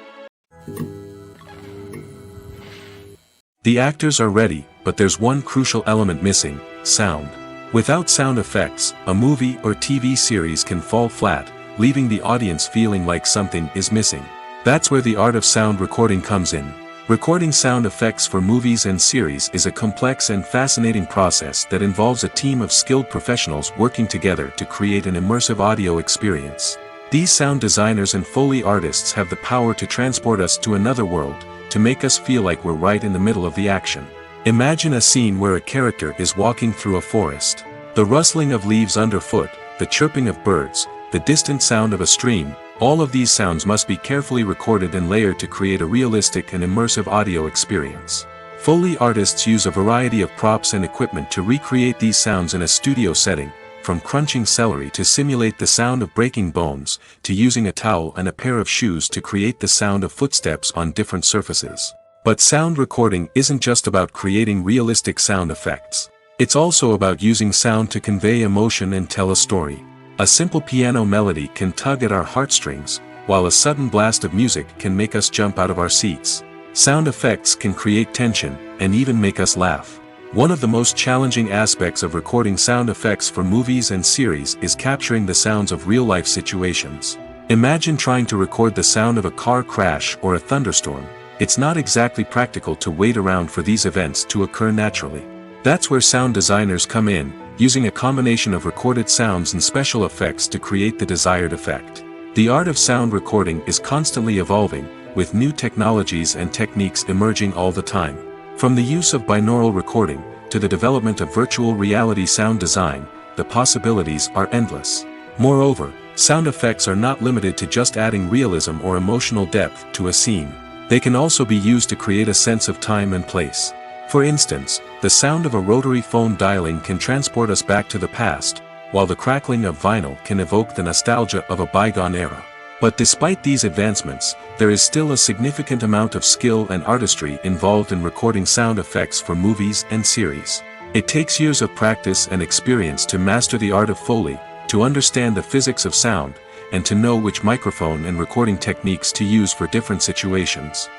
The actors are ready, but there's one crucial element missing: sound. Without sound effects, a movie or TV series can fall flat, leaving the audience feeling like something is missing. That's where the art of sound recording comes in. Recording sound effects for movies and series is a complex and fascinating process that involves a team of skilled professionals working together to create an immersive audio experience. These sound designers and Foley artists have the power to transport us to another world, to make us feel like we're right in the middle of the action. Imagine a scene where a character is walking through a forest. The rustling of leaves underfoot, the chirping of birds, the distant sound of a stream, all of these sounds must be carefully recorded and layered to create a realistic and immersive audio experience. Foley artists use a variety of props and equipment to recreate these sounds in a studio setting, from crunching celery to simulate the sound of breaking bones, to using a towel and a pair of shoes to create the sound of footsteps on different surfaces. But sound recording isn't just about creating realistic sound effects. It's also about using sound to convey emotion and tell a story. A simple piano melody can tug at our heartstrings, while a sudden blast of music can make us jump out of our seats. Sound effects can create tension, and even make us laugh. One of the most challenging aspects of recording sound effects for movies and series is capturing the sounds of real-life situations. Imagine trying to record the sound of a car crash or a thunderstorm. It's not exactly practical to wait around for these events to occur naturally. That's where sound designers come in, using a combination of recorded sounds and special effects to create the desired effect. The art of sound recording is constantly evolving, with new technologies and techniques emerging all the time. From the use of binaural recording, to the development of virtual reality sound design, the possibilities are endless. Moreover, sound effects are not limited to just adding realism or emotional depth to a scene. They can also be used to create a sense of time and place. For instance, the sound of a rotary phone dialing can transport us back to the past, while the crackling of vinyl can evoke the nostalgia of a bygone era. But despite these advancements, there is still a significant amount of skill and artistry involved in recording sound effects for movies and series. It takes years of practice and experience to master the art of Foley, to understand the physics of sound, and to know which microphone and recording techniques to use for different situations.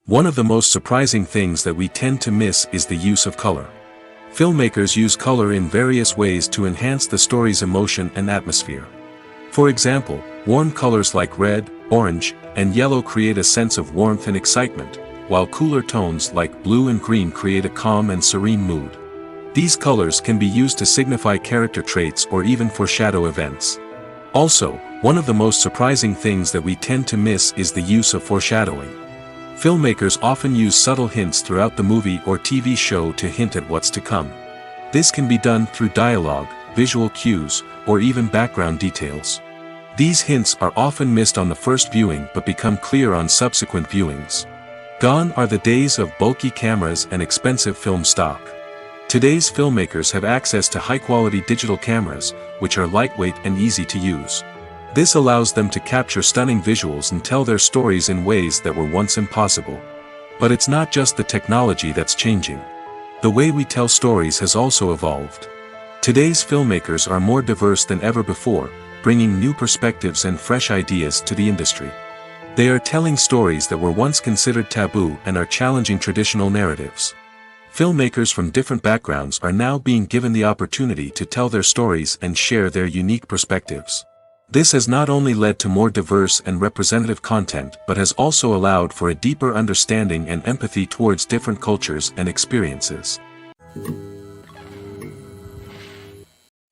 One of the most surprising things that we tend to miss is the use of color. Filmmakers use color in various ways to enhance the story's emotion and atmosphere. For example, warm colors like red, orange, and yellow create a sense of warmth and excitement, while cooler tones like blue and green create a calm and serene mood. These colors can be used to signify character traits or even foreshadow events. Also, one of the most surprising things that we tend to miss is the use of foreshadowing. Filmmakers often use subtle hints throughout the movie or TV show to hint at what's to come. This can be done through dialogue, visual cues, or even background details. These hints are often missed on the first viewing but become clear on subsequent viewings. Gone are the days of bulky cameras and expensive film stock. Today's filmmakers have access to high-quality digital cameras, which are lightweight and easy to use. This allows them to capture stunning visuals and tell their stories in ways that were once impossible. But it's not just the technology that's changing. The way we tell stories has also evolved. Today's filmmakers are more diverse than ever before, bringing new perspectives and fresh ideas to the industry. They are telling stories that were once considered taboo and are challenging traditional narratives. Filmmakers from different backgrounds are now being given the opportunity to tell their stories and share their unique perspectives. This has not only led to more diverse and representative content but has also allowed for a deeper understanding and empathy towards different cultures and experiences.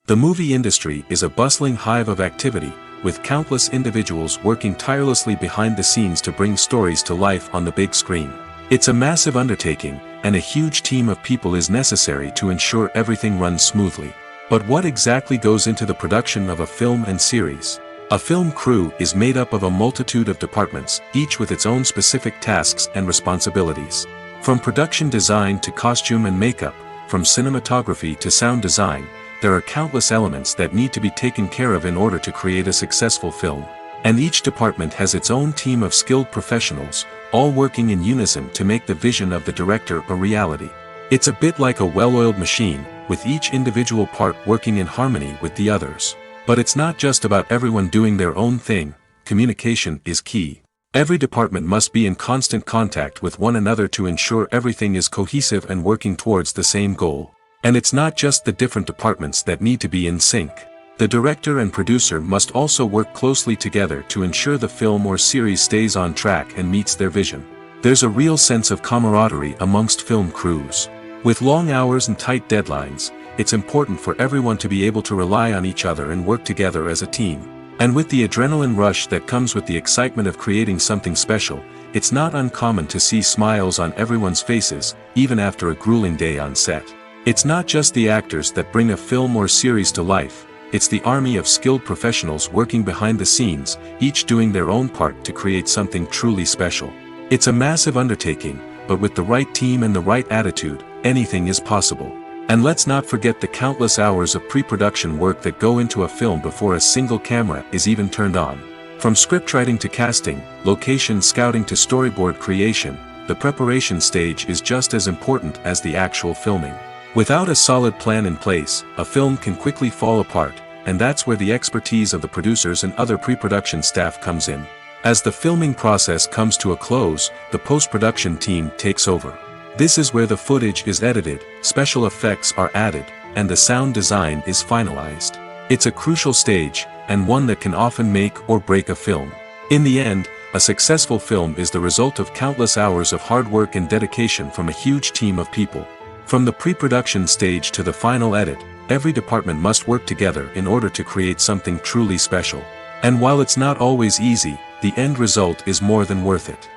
The movie industry is a bustling hive of activity, with countless individuals working tirelessly behind the scenes to bring stories to life on the big screen. It's a massive undertaking, and a huge team of people is necessary to ensure everything runs smoothly. But what exactly goes into the production of a film and series? A film crew is made up of a multitude of departments, each with its own specific tasks and responsibilities. From production design to costume and makeup, from cinematography to sound design, there are countless elements that need to be taken care of in order to create a successful film. And each department has its own team of skilled professionals, all working in unison to make the vision of the director a reality. It's a bit like a well-oiled machine, with each individual part working in harmony with the others. But it's not just about everyone doing their own thing. Communication is key. Every department must be in constant contact with one another to ensure everything is cohesive and working towards the same goal. And it's not just the different departments that need to be in sync. The director and producer must also work closely together to ensure the film or series stays on track and meets their vision. There's a real sense of camaraderie amongst film crews. With long hours and tight deadlines, it's important for everyone to be able to rely on each other and work together as a team. And with the adrenaline rush that comes with the excitement of creating something special, it's not uncommon to see smiles on everyone's faces, even after a grueling day on set. It's not just the actors that bring a film or series to life, it's the army of skilled professionals working behind the scenes, each doing their own part to create something truly special. It's a massive undertaking, but with the right team and the right attitude, anything is possible. And let's not forget the countless hours of pre-production work that go into a film before a single camera is even turned on. From scriptwriting to casting, location scouting to storyboard creation, the preparation stage is just as important as the actual filming. Without a solid plan in place, a film can quickly fall apart, and that's where the expertise of the producers and other pre-production staff comes in. As the filming process comes to a close, the post-production team takes over. This is where the footage is edited, special effects are added, and the sound design is finalized. It's a crucial stage, and one that can often make or break a film. In the end, a successful film is the result of countless hours of hard work and dedication from a huge team of people. From the pre-production stage to the final edit, every department must work together in order to create something truly special. And while it's not always easy, the end result is more than worth it.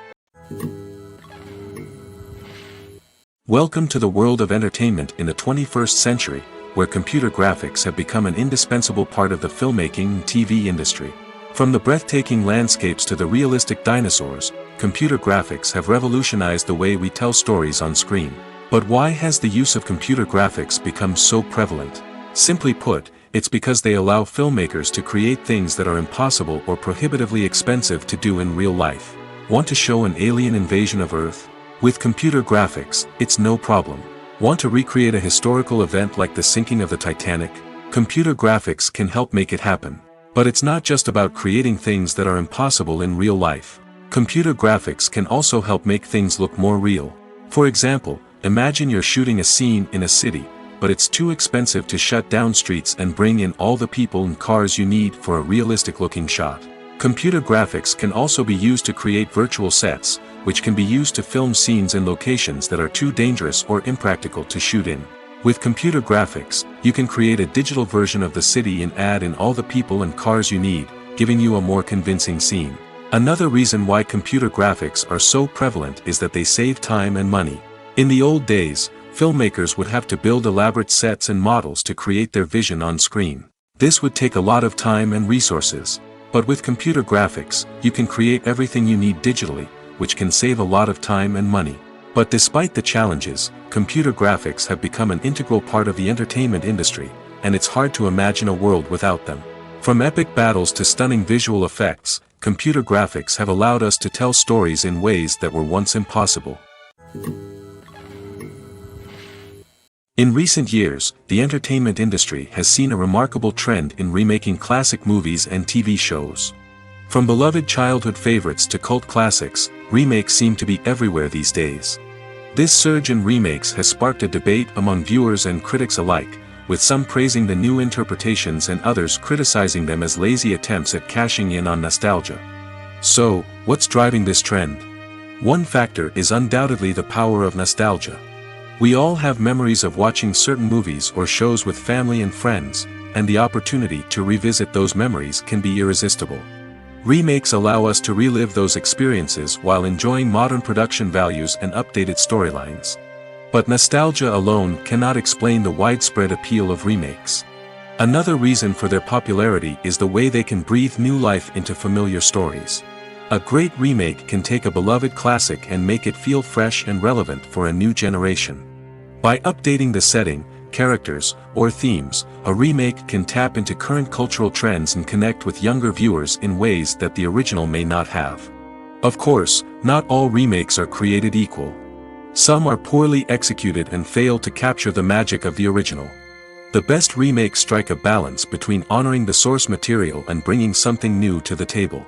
Welcome to the world of entertainment in the 21st century, where computer graphics have become an indispensable part of the filmmaking and TV industry. From the breathtaking landscapes to the realistic dinosaurs, computer graphics have revolutionized the way we tell stories on screen. But why has the use of computer graphics become so prevalent? Simply put, it's because they allow filmmakers to create things that are impossible or prohibitively expensive to do in real life. Want to show an alien invasion of Earth? With computer graphics, it's no problem. Want to recreate a historical event like the sinking of the Titanic? Computer graphics can help make it happen. But it's not just about creating things that are impossible in real life. Computer graphics can also help make things look more real. For example, imagine you're shooting a scene in a city, but it's too expensive to shut down streets and bring in all the people and cars you need for a realistic-looking shot. Computer graphics can also be used to create virtual sets, which can be used to film scenes in locations that are too dangerous or impractical to shoot in. With computer graphics, you can create a digital version of the city and add in all the people and cars you need, giving you a more convincing scene. Another reason why computer graphics are so prevalent is that they save time and money. In the old days, filmmakers would have to build elaborate sets and models to create their vision on screen. This would take a lot of time and resources. But with computer graphics, you can create everything you need digitally, which can save a lot of time and money. But despite the challenges, computer graphics have become an integral part of the entertainment industry, and it's hard to imagine a world without them. From epic battles to stunning visual effects, computer graphics have allowed us to tell stories in ways that were once impossible. In recent years, the entertainment industry has seen a remarkable trend in remaking classic movies and TV shows. From beloved childhood favorites to cult classics, remakes seem to be everywhere these days. This surge in remakes has sparked a debate among viewers and critics alike, with some praising the new interpretations and others criticizing them as lazy attempts at cashing in on nostalgia. So, what's driving this trend? One factor is undoubtedly the power of nostalgia. We all have memories of watching certain movies or shows with family and friends, and the opportunity to revisit those memories can be irresistible. Remakes allow us to relive those experiences while enjoying modern production values and updated storylines. But nostalgia alone cannot explain the widespread appeal of remakes. Another reason for their popularity is the way they can breathe new life into familiar stories. A great remake can take a beloved classic and make it feel fresh and relevant for a new generation. By updating the setting, characters, or themes, a remake can tap into current cultural trends and connect with younger viewers in ways that the original may not have. Of course, not all remakes are created equal. Some are poorly executed and fail to capture the magic of the original. The best remakes strike a balance between honoring the source material and bringing something new to the table.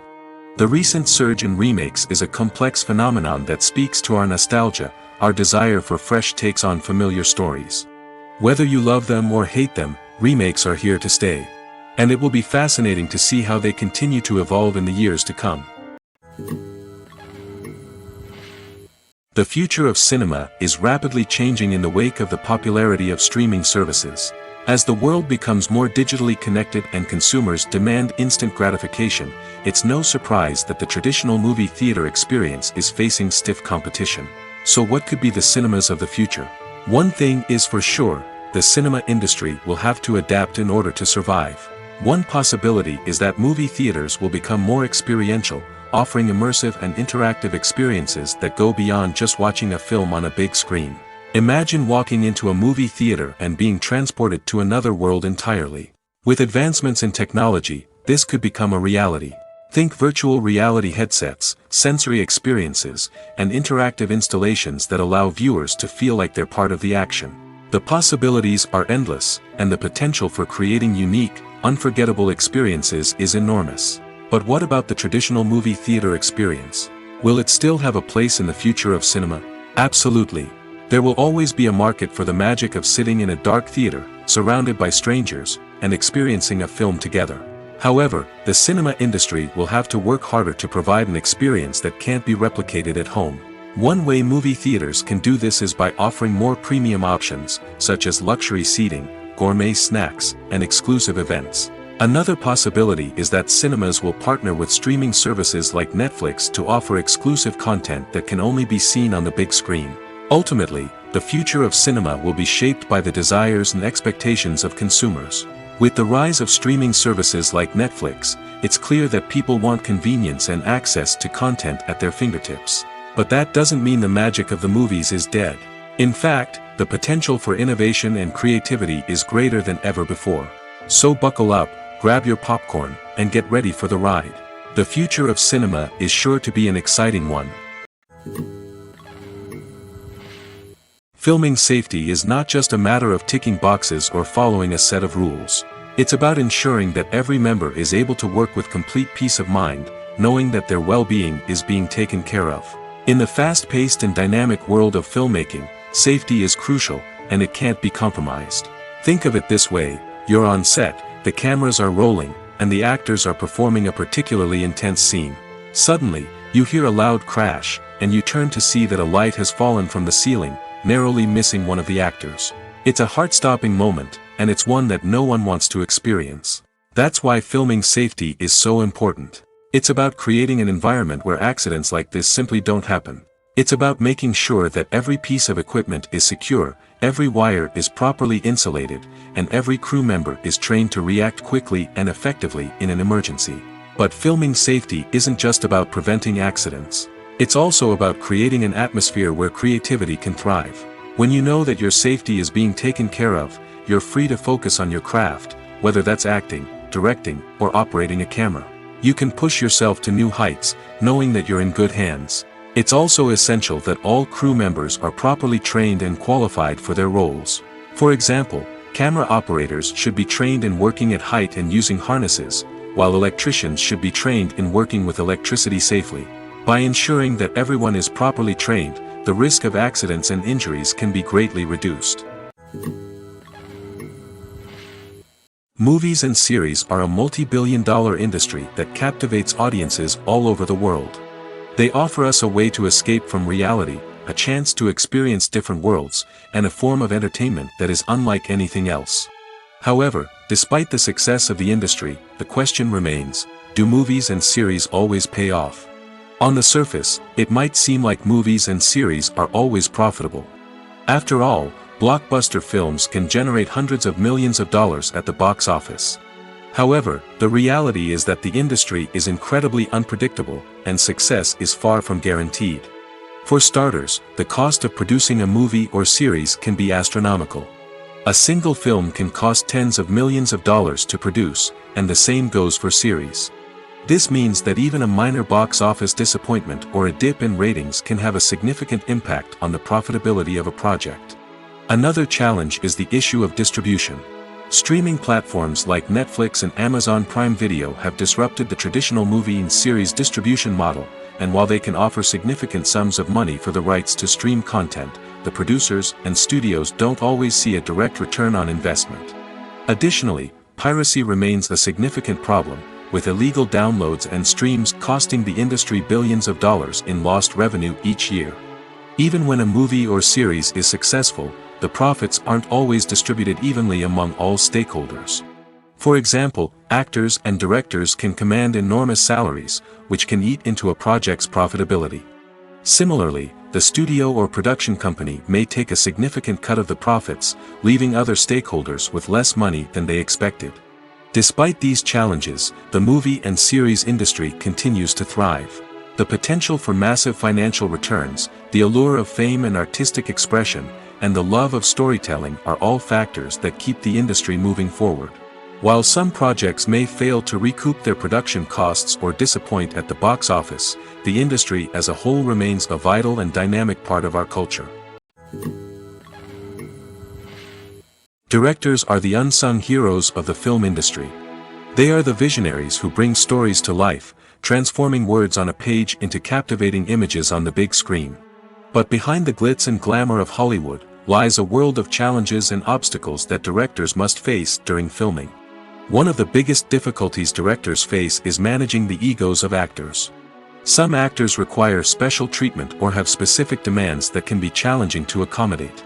The recent surge in remakes is a complex phenomenon that speaks to our nostalgia, our desire for fresh takes on familiar stories. Whether you love them or hate them, remakes are here to stay. And it will be fascinating to see how they continue to evolve in the years to come. The future of cinema is rapidly changing in the wake of the popularity of streaming services. As the world becomes more digitally connected and consumers demand instant gratification, it's no surprise that the traditional movie theater experience is facing stiff competition. So what could be the cinemas of the future? One thing is for sure, the cinema industry will have to adapt in order to survive. One possibility is that movie theaters will become more experiential, offering immersive and interactive experiences that go beyond just watching a film on a big screen. Imagine walking into a movie theater and being transported to another world entirely. With advancements in technology, this could become a reality. Think virtual reality headsets, sensory experiences, and interactive installations that allow viewers to feel like they're part of the action. The possibilities are endless, and the potential for creating unique, unforgettable experiences is enormous. But what about the traditional movie theater experience? Will it still have a place in the future of cinema? Absolutely. There will always be a market for the magic of sitting in a dark theater, surrounded by strangers, and experiencing a film together. However, the cinema industry will have to work harder to provide an experience that can't be replicated at home. One way movie theaters can do this is by offering more premium options, such as luxury seating, gourmet snacks, and exclusive events. Another possibility is that cinemas will partner with streaming services like Netflix to offer exclusive content that can only be seen on the big screen. Ultimately, the future of cinema will be shaped by the desires and expectations of consumers. With the rise of streaming services like Netflix, it's clear that people want convenience and access to content at their fingertips. But that doesn't mean the magic of the movies is dead. In fact, the potential for innovation and creativity is greater than ever before. So buckle up, grab your popcorn, and get ready for the ride. The future of cinema is sure to be an exciting one. Filming safety is not just a matter of ticking boxes or following a set of rules. It's about ensuring that every member is able to work with complete peace of mind, knowing that their well-being is being taken care of. In the fast-paced and dynamic world of filmmaking, safety is crucial, and it can't be compromised. Think of it this way: you're on set, the cameras are rolling, and the actors are performing a particularly intense scene. Suddenly, you hear a loud crash, and you turn to see that a light has fallen from the ceiling, narrowly missing one of the actors. It's a heart-stopping moment, and it's one that no one wants to experience. That's why filming safety is so important. It's about creating an environment where accidents like this simply don't happen. It's about making sure that every piece of equipment is secure, every wire is properly insulated, and every crew member is trained to react quickly and effectively in an emergency. But filming safety isn't just about preventing accidents. It's also about creating an atmosphere where creativity can thrive. When you know that your safety is being taken care of, you're free to focus on your craft, whether that's acting, directing, or operating a camera. You can push yourself to new heights, knowing that you're in good hands. It's also essential that all crew members are properly trained and qualified for their roles. For example, camera operators should be trained in working at height and using harnesses, while electricians should be trained in working with electricity safely. By ensuring that everyone is properly trained, the risk of accidents and injuries can be greatly reduced. Movies and series are a multi-billion-dollar industry that captivates audiences all over the world. They offer us a way to escape from reality, a chance to experience different worlds, and a form of entertainment that is unlike anything else. However, despite the success of the industry, the question remains: do movies and series always pay off? On the surface, it might seem like movies and series are always profitable. After all, blockbuster films can generate hundreds of millions of dollars at the box office. However, the reality is that the industry is incredibly unpredictable, and success is far from guaranteed. For starters, the cost of producing a movie or series can be astronomical. A single film can cost tens of millions of dollars to produce, and the same goes for series. This means that even a minor box office disappointment or a dip in ratings can have a significant impact on the profitability of a project. Another challenge is the issue of distribution. Streaming platforms like Netflix and Amazon Prime Video have disrupted the traditional movie and series distribution model, and while they can offer significant sums of money for the rights to stream content, the producers and studios don't always see a direct return on investment. Additionally, piracy remains a significant problem, with illegal downloads and streams costing the industry billions of dollars in lost revenue each year. Even when a movie or series is successful, the profits aren't always distributed evenly among all stakeholders. For example, actors and directors can command enormous salaries, which can eat into a project's profitability. Similarly, the studio or production company may take a significant cut of the profits, leaving other stakeholders with less money than they expected. Despite these challenges, the movie and series industry continues to thrive. The potential for massive financial returns, the allure of fame and artistic expression, and the love of storytelling are all factors that keep the industry moving forward. While some projects may fail to recoup their production costs or disappoint at the box office, the industry as a whole remains a vital and dynamic part of our culture. Directors are the unsung heroes of the film industry. They are the visionaries who bring stories to life, transforming words on a page into captivating images on the big screen. But behind the glitz and glamour of Hollywood lies a world of challenges and obstacles that directors must face during filming. One of the biggest difficulties directors face is managing the egos of actors. Some actors require special treatment or have specific demands that can be challenging to accommodate.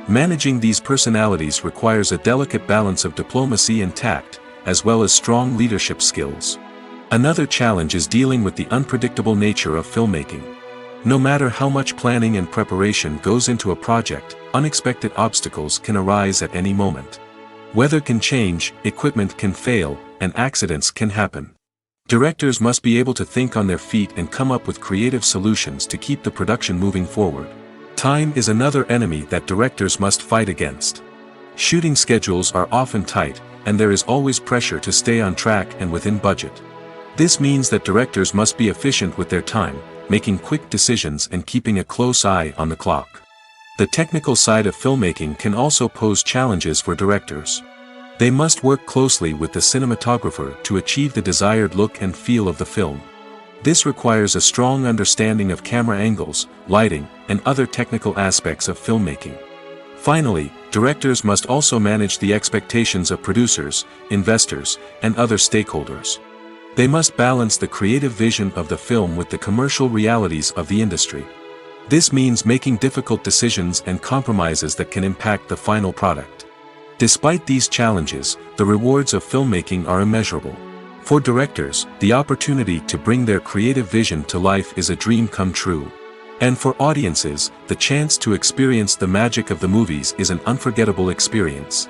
Managing these personalities requires a delicate balance of diplomacy and tact, as well as strong leadership skills. Another challenge is dealing with the unpredictable nature of filmmaking. No matter how much planning and preparation goes into a project, unexpected obstacles can arise at any moment. Weather can change, equipment can fail, and accidents can happen. Directors must be able to think on their feet and come up with creative solutions to keep the production moving forward. Time is another enemy that directors must fight against. Shooting schedules are often tight, and there is always pressure to stay on track and within budget. This means that directors must be efficient with their time, making quick decisions and keeping a close eye on the clock. The technical side of filmmaking can also pose challenges for directors. They must work closely with the cinematographer to achieve the desired look and feel of the film. This requires a strong understanding of camera angles, lighting, and other technical aspects of filmmaking. Finally, directors must also manage the expectations of producers, investors, and other stakeholders. They must balance the creative vision of the film with the commercial realities of the industry. This means making difficult decisions and compromises that can impact the final product. Despite these challenges, the rewards of filmmaking are immeasurable. For directors, the opportunity to bring their creative vision to life is a dream come true. And for audiences, the chance to experience the magic of the movies is an unforgettable experience.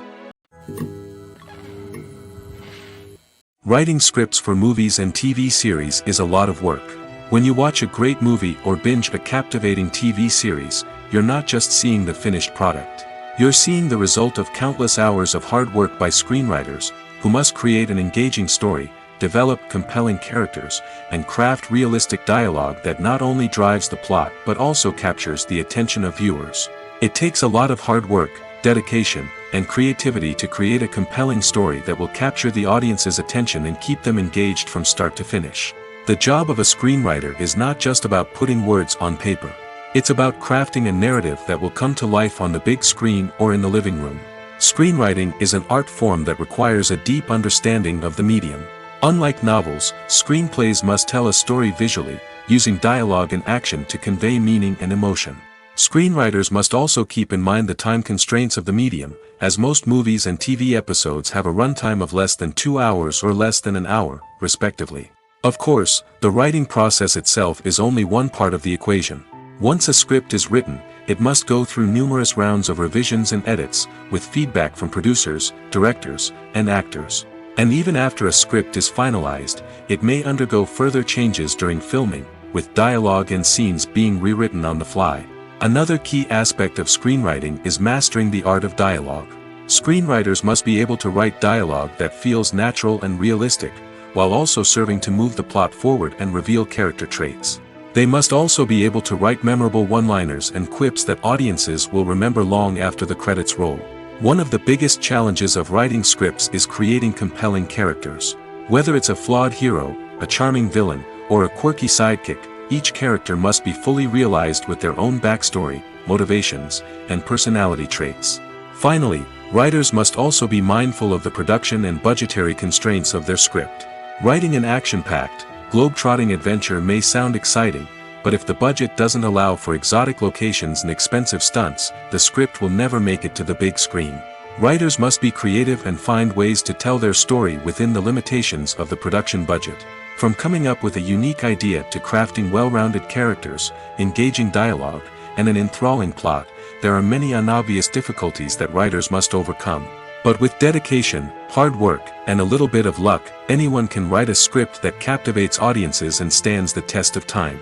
Writing scripts for movies and TV series is a lot of work. When you watch a great movie or binge a captivating TV series, you're not just seeing the finished product. You're seeing the result of countless hours of hard work by screenwriters, who must create an engaging story, develop compelling characters, and craft realistic dialogue that not only drives the plot but also captures the attention of viewers. It takes a lot of hard work, dedication, and creativity to create a compelling story that will capture the audience's attention and keep them engaged from start to finish. The job of a screenwriter is not just about putting words on paper. It's about crafting a narrative that will come to life on the big screen or in the living room. Screenwriting is an art form that requires a deep understanding of the medium. Unlike novels, screenplays must tell a story visually, using dialogue and action to convey meaning and emotion. Screenwriters must also keep in mind the time constraints of the medium, as most movies and TV episodes have a runtime of less than 2 hours or less than an hour, respectively. Of course, the writing process itself is only one part of the equation. Once a script is written, it must go through numerous rounds of revisions and edits, with feedback from producers, directors, and actors. And even after a script is finalized, it may undergo further changes during filming, with dialogue and scenes being rewritten on the fly. Another key aspect of screenwriting is mastering the art of dialogue. Screenwriters must be able to write dialogue that feels natural and realistic, while also serving to move the plot forward and reveal character traits. They must also be able to write memorable one-liners and quips that audiences will remember long after the credits roll. One of the biggest challenges of writing scripts is creating compelling characters. Whether it's a flawed hero, a charming villain, or a quirky sidekick, each character must be fully realized with their own backstory, motivations, and personality traits. Finally, writers must also be mindful of the production and budgetary constraints of their script. Writing an action-packed, globe-trotting adventure may sound exciting, but if the budget doesn't allow for exotic locations and expensive stunts, the script will never make it to the big screen. Writers must be creative and find ways to tell their story within the limitations of the production budget. From coming up with a unique idea to crafting well-rounded characters, engaging dialogue, and an enthralling plot, there are many unobvious difficulties that writers must overcome. But with dedication, hard work, and a little bit of luck, anyone can write a script that captivates audiences and stands the test of time.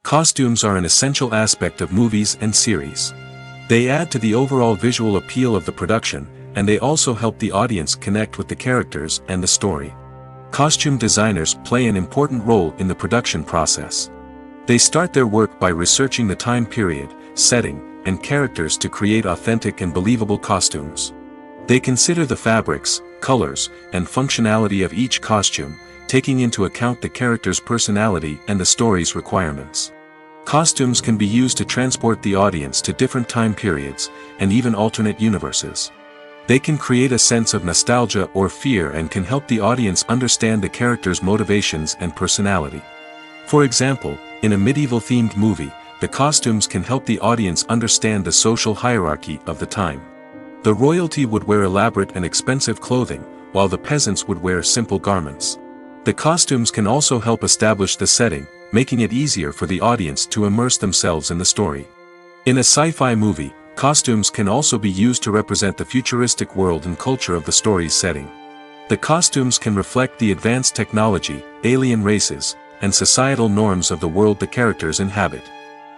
Costumes are an essential aspect of movies and series. They add to the overall visual appeal of the production, and they also help the audience connect with the characters and the story. Costume designers play an important role in the production process. They start their work by researching the time period, setting, and characters to create authentic and believable costumes. They consider the fabrics, colors, and functionality of each costume, taking into account the character's personality and the story's requirements. Costumes can be used to transport the audience to different time periods, and even alternate universes. They can create a sense of nostalgia or fear and can help the audience understand the character's motivations and personality. For example, in a medieval-themed movie, the costumes can help the audience understand the social hierarchy of the time. The royalty would wear elaborate and expensive clothing, while the peasants would wear simple garments. The costumes can also help establish the setting, making it easier for the audience to immerse themselves in the story. In a sci-fi movie, costumes can also be used to represent the futuristic world and culture of the story's setting. The costumes can reflect the advanced technology, alien races, and societal norms of the world the characters inhabit.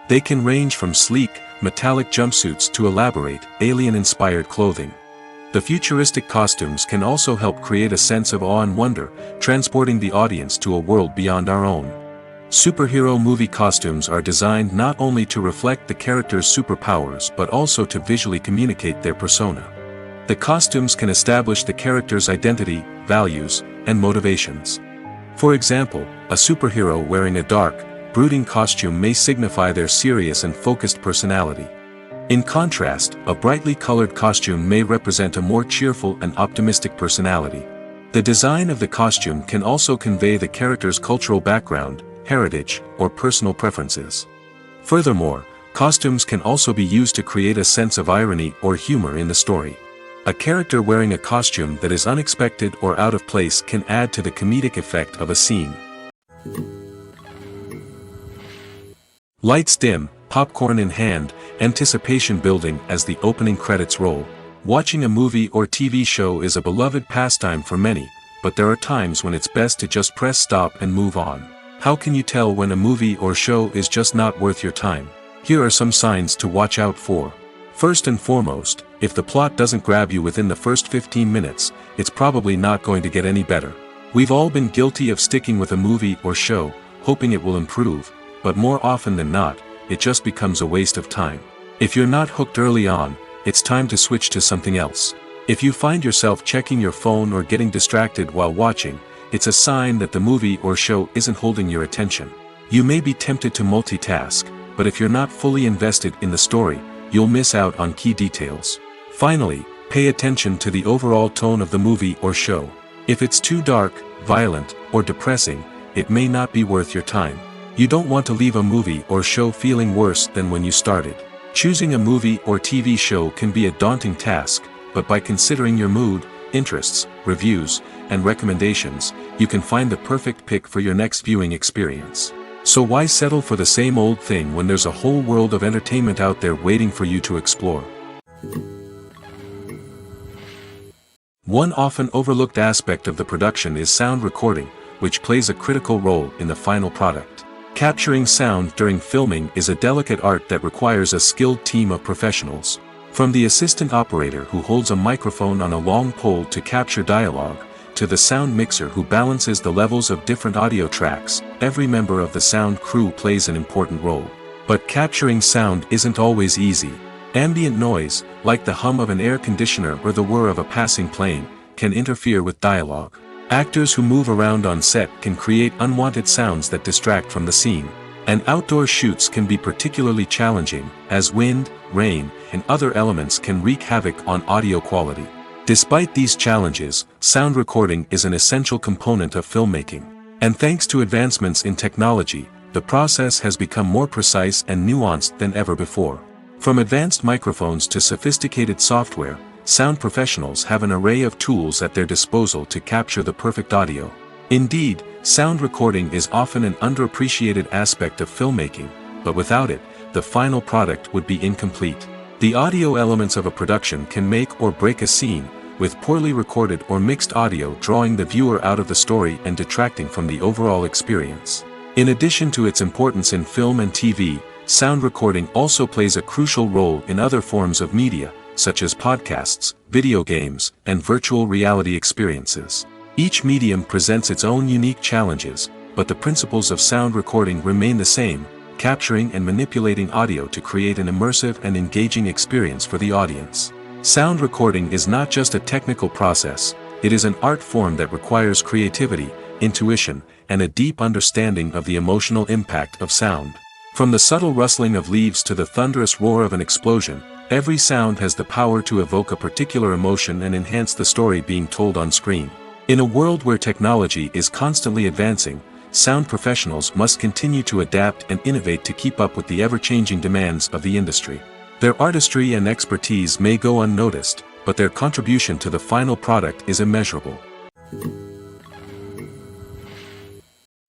They can range from sleek, metallic jumpsuits to elaborate, alien-inspired clothing. The futuristic costumes can also help create a sense of awe and wonder, transporting the audience to a world beyond our own. Superhero movie costumes are designed not only to reflect the character's superpowers but also to visually communicate their persona. The costumes can establish the character's identity, values, and motivations. For example, a superhero wearing a dark, brooding costume may signify their serious and focused personality. In contrast, a brightly colored costume may represent a more cheerful and optimistic personality. The design of the costume can also convey the character's cultural background, heritage, or personal preferences. Furthermore, costumes can also be used to create a sense of irony or humor in the story. A character wearing a costume that is unexpected or out of place can add to the comedic effect of a scene. Lights dim, popcorn in hand, anticipation building as the opening credits roll. Watching a movie or TV show is a beloved pastime for many, but there are times when it's best to just press stop and move on. How can you tell when a movie or show is just not worth your time? Here are some signs to watch out for. First and foremost, if the plot doesn't grab you within the first 15 minutes, it's probably not going to get any better. We've all been guilty of sticking with a movie or show, hoping it will improve, but more often than not, it just becomes a waste of time. If you're not hooked early on, it's time to switch to something else. If you find yourself checking your phone or getting distracted while watching, it's a sign that the movie or show isn't holding your attention. You may be tempted to multitask, but if you're not fully invested in the story, you'll miss out on key details. Finally, pay attention to the overall tone of the movie or show. If it's too dark, violent, or depressing, it may not be worth your time. You don't want to leave a movie or show feeling worse than when you started. Choosing a movie or TV show can be a daunting task, but by considering your mood, interests, reviews, and recommendations, you can find the perfect pick for your next viewing experience. So why settle for the same old thing when there's a whole world of entertainment out there waiting for you to explore? One often overlooked aspect of the production is sound recording, which plays a critical role in the final product. Capturing sound during filming is a delicate art that requires a skilled team of professionals. From the assistant operator who holds a microphone on a long pole to capture dialogue, to the sound mixer who balances the levels of different audio tracks, every member of the sound crew plays an important role. But capturing sound isn't always easy. Ambient noise, like the hum of an air conditioner or the whir of a passing plane, can interfere with dialogue. Actors who move around on set can create unwanted sounds that distract from the scene. And outdoor shoots can be particularly challenging, as wind, rain, and other elements can wreak havoc on audio quality. Despite these challenges, sound recording is an essential component of filmmaking. And thanks to advancements in technology, the process has become more precise and nuanced than ever before. From advanced microphones to sophisticated software, sound professionals have an array of tools at their disposal to capture the perfect audio. Indeed, sound recording is often an underappreciated aspect of filmmaking, but without it, the final product would be incomplete. The audio elements of a production can make or break a scene, with poorly recorded or mixed audio drawing the viewer out of the story and detracting from the overall experience. In addition to its importance in film and TV, sound recording also plays a crucial role in other forms of media, such as podcasts, video games, and virtual reality experiences. Each medium presents its own unique challenges, but the principles of sound recording remain the same, capturing and manipulating audio to create an immersive and engaging experience for the audience. Sound recording is not just a technical process, it is an art form that requires creativity, intuition, and a deep understanding of the emotional impact of sound. From the subtle rustling of leaves to the thunderous roar of an explosion, Every sound has the power to evoke a particular emotion and enhance the story being told on screen. In a world where technology is constantly advancing, sound professionals must continue to adapt and innovate to keep up with the ever-changing demands of the industry. Their artistry and expertise may go unnoticed, but their contribution to the final product is immeasurable.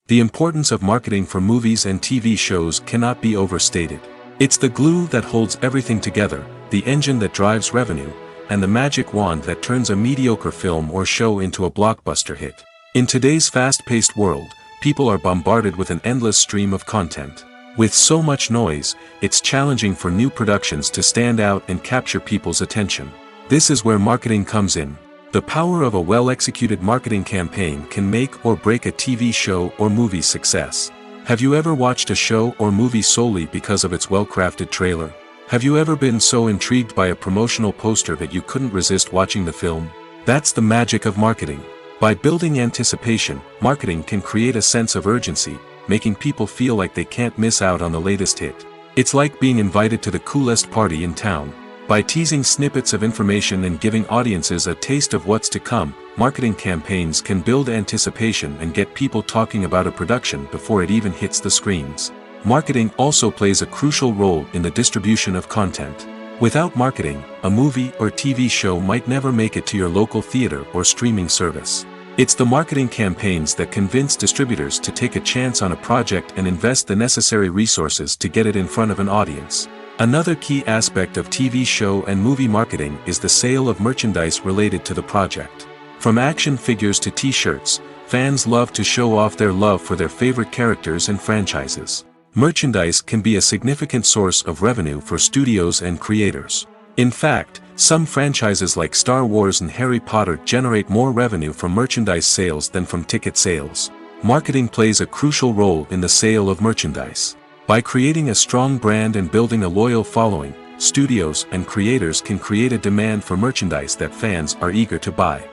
The importance of marketing for movies and TV shows cannot be overstated. It's the glue that holds everything together, the engine that drives revenue, and the magic wand that turns a mediocre film or show into a blockbuster hit. In today's fast-paced world, people are bombarded with an endless stream of content. With so much noise, it's challenging for new productions to stand out and capture people's attention. This is where marketing comes in. The power of a well-executed marketing campaign can make or break a TV show or movie's success. Have you ever watched a show or movie solely because of its well-crafted trailer? Have you ever been so intrigued by a promotional poster that you couldn't resist watching the film? That's the magic of marketing. By building anticipation, marketing can create a sense of urgency, making people feel like they can't miss out on the latest hit. It's like being invited to the coolest party in town. By teasing snippets of information and giving audiences a taste of what's to come, marketing campaigns can build anticipation and get people talking about a production before it even hits the screens. Marketing also plays a crucial role in the distribution of content. Without marketing, a movie or TV show might never make it to your local theater or streaming service. It's the marketing campaigns that convince distributors to take a chance on a project and invest the necessary resources to get it in front of an audience. Another key aspect of TV show and movie marketing is the sale of merchandise related to the project. From action figures to t-shirts, fans love to show off their love for their favorite characters and franchises. Merchandise can be a significant source of revenue for studios and creators. In fact, some franchises like Star Wars and Harry Potter generate more revenue from merchandise sales than from ticket sales. Marketing plays a crucial role in the sale of merchandise. By creating a strong brand and building a loyal following, studios and creators can create a demand for merchandise that fans are eager to buy.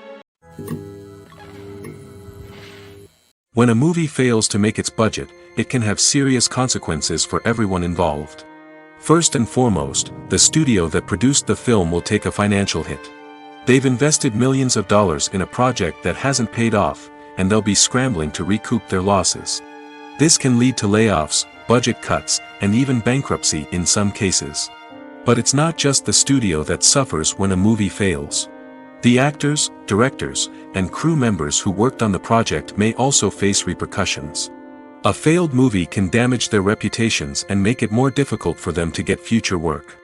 When a movie fails to make its budget, it can have serious consequences for everyone involved. First and foremost, the studio that produced the film will take a financial hit. They've invested millions of dollars in a project that hasn't paid off, and they'll be scrambling to recoup their losses. This can lead to layoffs, budget cuts, and even bankruptcy in some cases. But it's not just the studio that suffers when a movie fails. The actors, directors, and crew members who worked on the project may also face repercussions. A failed movie can damage their reputations and make it more difficult for them to get future work.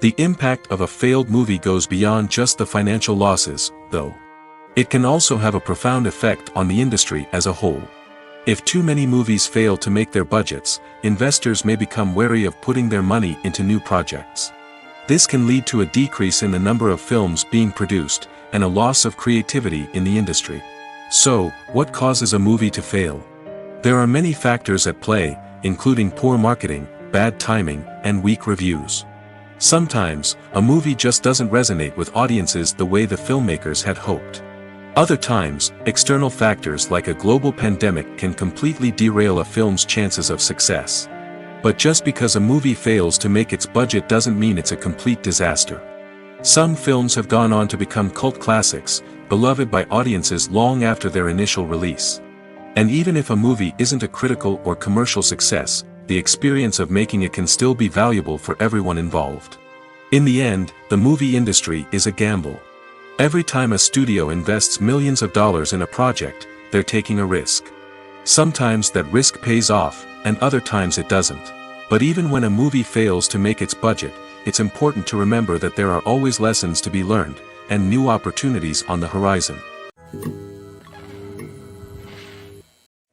The impact of a failed movie goes beyond just the financial losses, though. It can also have a profound effect on the industry as a whole. If too many movies fail to make their budgets, investors may become wary of putting their money into new projects. This can lead to a decrease in the number of films being produced, and a loss of creativity in the industry. So, what causes a movie to fail? There are many factors at play, including poor marketing, bad timing, and weak reviews. Sometimes, a movie just doesn't resonate with audiences the way the filmmakers had hoped. Other times, external factors like a global pandemic can completely derail a film's chances of success. But just because a movie fails to make its budget doesn't mean it's a complete disaster. Some films have gone on to become cult classics, beloved by audiences long after their initial release. And even if a movie isn't a critical or commercial success, the experience of making it can still be valuable for everyone involved. In the end, the movie industry is a gamble. Every time a studio invests millions of dollars in a project, they're taking a risk. Sometimes that risk pays off, and other times it doesn't. But even when a movie fails to make its budget, it's important to remember that there are always lessons to be learned, and new opportunities on the horizon.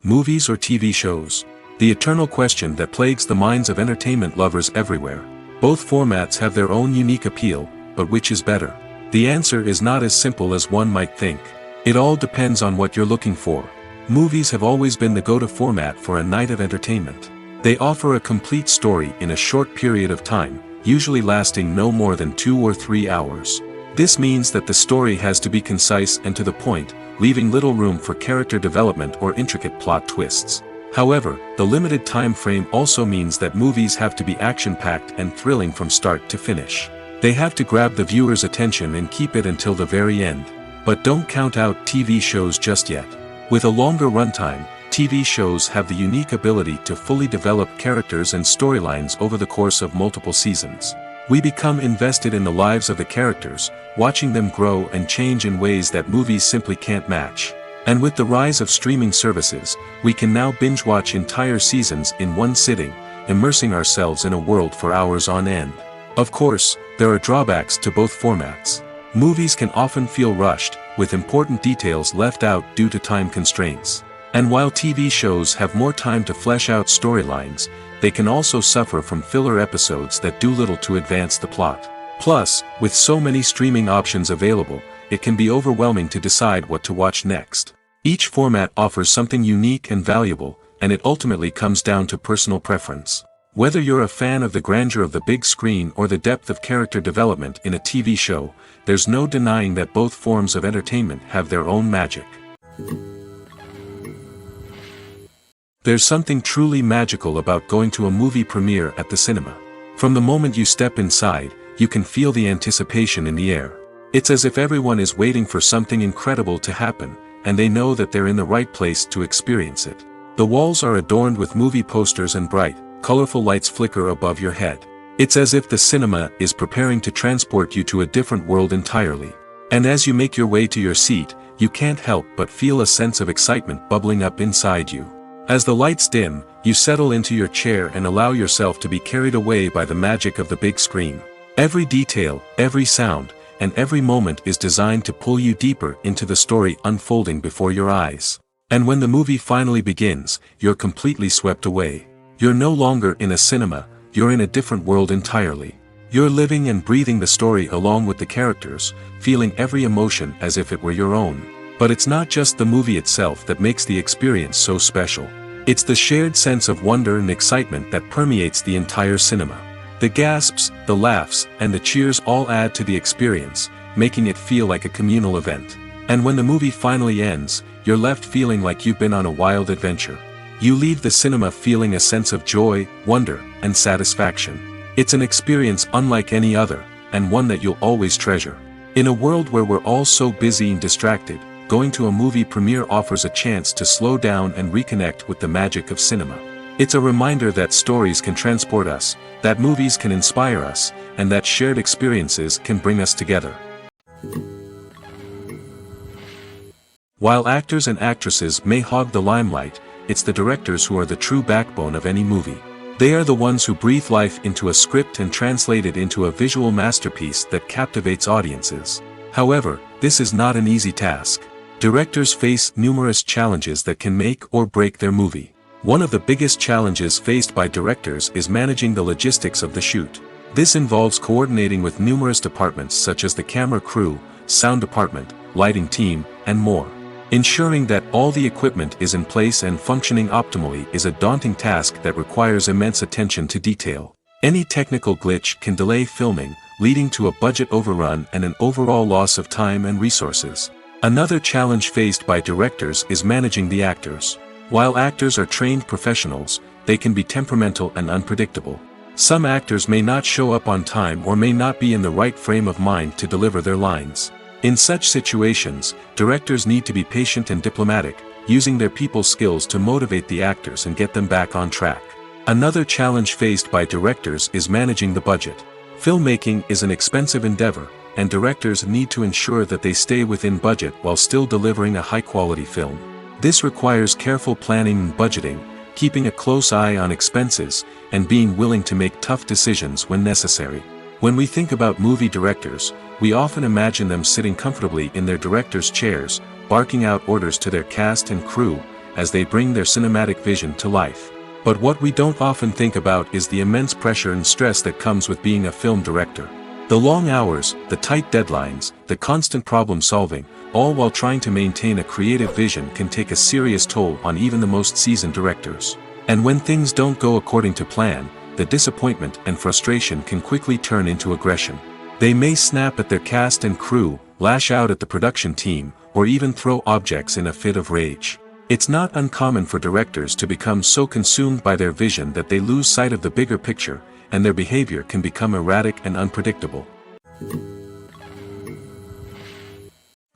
Movies or TV shows? The eternal question that plagues the minds of entertainment lovers everywhere. Both formats have their own unique appeal, but which is better? The answer is not as simple as one might think. It all depends on what you're looking for. Movies have always been the go-to format for a night of entertainment. They offer a complete story in a short period of time, usually lasting no more than 2 or 3 hours. This means that the story has to be concise and to the point, leaving little room for character development or intricate plot twists. However, the limited time frame also means that movies have to be action-packed and thrilling from start to finish. They have to grab the viewer's attention and keep it until the very end. But don't count out TV shows just yet. With a longer runtime, TV shows have the unique ability to fully develop characters and storylines over the course of multiple seasons. We become invested in the lives of the characters, watching them grow and change in ways that movies simply can't match. And with the rise of streaming services, we can now binge-watch entire seasons in one sitting, immersing ourselves in a world for hours on end. Of course, there are drawbacks to both formats. Movies can often feel rushed, with important details left out due to time constraints. And while TV shows have more time to flesh out storylines, they can also suffer from filler episodes that do little to advance the plot. Plus, with so many streaming options available, it can be overwhelming to decide what to watch next. Each format offers something unique and valuable, and it ultimately comes down to personal preference. Whether you're a fan of the grandeur of the big screen or the depth of character development in a TV show, there's no denying that both forms of entertainment have their own magic. There's something truly magical about going to a movie premiere at the cinema. From the moment you step inside, you can feel the anticipation in the air. It's as if everyone is waiting for something incredible to happen, and they know that they're in the right place to experience it. The walls are adorned with movie posters and bright, colorful lights flicker above your head. It's as if the cinema is preparing to transport you to a different world entirely. And as you make your way to your seat, you can't help but feel a sense of excitement bubbling up inside you. As the lights dim, you settle into your chair and allow yourself to be carried away by the magic of the big screen. Every detail, every sound, and every moment is designed to pull you deeper into the story unfolding before your eyes. And when the movie finally begins, you're completely swept away. You're no longer in a cinema, you're in a different world entirely. You're living and breathing the story along with the characters, feeling every emotion as if it were your own. But it's not just the movie itself that makes the experience so special. It's the shared sense of wonder and excitement that permeates the entire cinema. The gasps, the laughs, and the cheers all add to the experience, making it feel like a communal event. And when the movie finally ends, you're left feeling like you've been on a wild adventure. You leave the cinema feeling a sense of joy, wonder, and satisfaction. It's an experience unlike any other, and one that you'll always treasure. In a world where we're all so busy and distracted, going to a movie premiere offers a chance to slow down and reconnect with the magic of cinema. It's a reminder that stories can transport us, that movies can inspire us, and that shared experiences can bring us together. While actors and actresses may hog the limelight, it's the directors who are the true backbone of any movie. They are the ones who breathe life into a script and translate it into a visual masterpiece that captivates audiences. However, this is not an easy task. Directors face numerous challenges that can make or break their movie. One of the biggest challenges faced by directors is managing the logistics of the shoot. This involves coordinating with numerous departments such as the camera crew, sound department, lighting team, and more. Ensuring that all the equipment is in place and functioning optimally is a daunting task that requires immense attention to detail. Any technical glitch can delay filming, leading to a budget overrun and an overall loss of time and resources. Another challenge faced by directors is managing the actors. While actors are trained professionals, they can be temperamental and unpredictable. Some actors may not show up on time or may not be in the right frame of mind to deliver their lines. In such situations, directors need to be patient and diplomatic, using their people skills to motivate the actors and get them back on track. Another challenge faced by directors is managing the budget. Filmmaking is an expensive endeavor, and directors need to ensure that they stay within budget while still delivering a high-quality film. This requires careful planning and budgeting, keeping a close eye on expenses, and being willing to make tough decisions when necessary. When we think about movie directors, we often imagine them sitting comfortably in their director's chairs, barking out orders to their cast and crew, as they bring their cinematic vision to life. But what we don't often think about is the immense pressure and stress that comes with being a film director. The long hours, the tight deadlines, the constant problem solving, all while trying to maintain a creative vision can take a serious toll on even the most seasoned directors. And when things don't go according to plan, the disappointment and frustration can quickly turn into aggression. They may snap at their cast and crew, lash out at the production team, or even throw objects in a fit of rage. It's not uncommon for directors to become so consumed by their vision that they lose sight of the bigger picture, and their behavior can become erratic and unpredictable.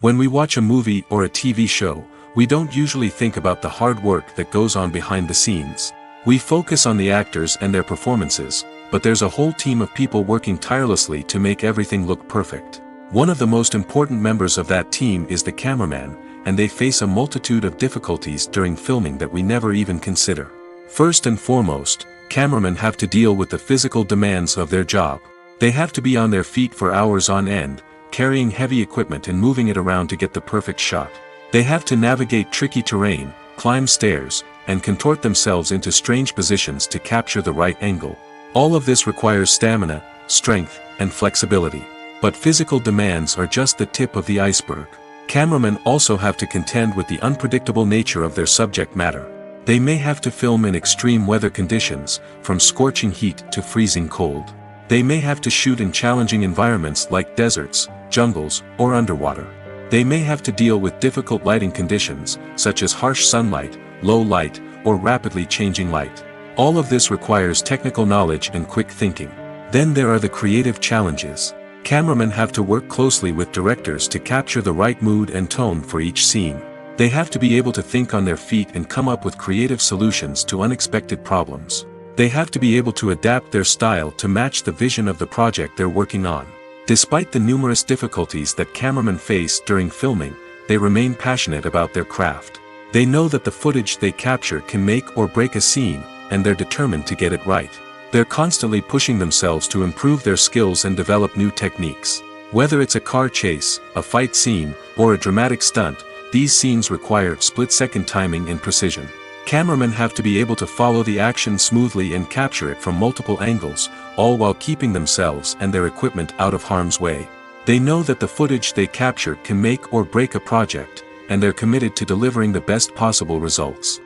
When we watch a movie or a TV show, we don't usually think about the hard work that goes on behind the scenes. We focus on the actors and their performances, but there's a whole team of people working tirelessly to make everything look perfect. One of the most important members of that team is the cameraman, and they face a multitude of difficulties during filming that we never even consider. First and foremost, cameramen have to deal with the physical demands of their job. They have to be on their feet for hours on end, carrying heavy equipment and moving it around to get the perfect shot. They have to navigate tricky terrain, climb stairs, and contort themselves into strange positions to capture the right angle. All of this requires stamina, strength, and flexibility. But physical demands are just the tip of the iceberg. Cameramen also have to contend with the unpredictable nature of their subject matter. They may have to film in extreme weather conditions, from scorching heat to freezing cold. They may have to shoot in challenging environments like deserts, jungles, or underwater. They may have to deal with difficult lighting conditions, such as harsh sunlight, low light, or rapidly changing light. All of this requires technical knowledge and quick thinking. Then there are the creative challenges. Cameramen have to work closely with directors to capture the right mood and tone for each scene. They have to be able to think on their feet and come up with creative solutions to unexpected problems. They have to be able to adapt their style to match the vision of the project they're working on. Despite the numerous difficulties that cameramen face during filming, they remain passionate about their craft. They know that the footage they capture can make or break a scene, and they're determined to get it right. They're constantly pushing themselves to improve their skills and develop new techniques. Whether it's a car chase, a fight scene, or a dramatic stunt, these scenes require split-second timing and precision. Cameramen have to be able to follow the action smoothly and capture it from multiple angles, all while keeping themselves and their equipment out of harm's way. They know that the footage they capture can make or break a project, and they're committed to delivering the best possible results.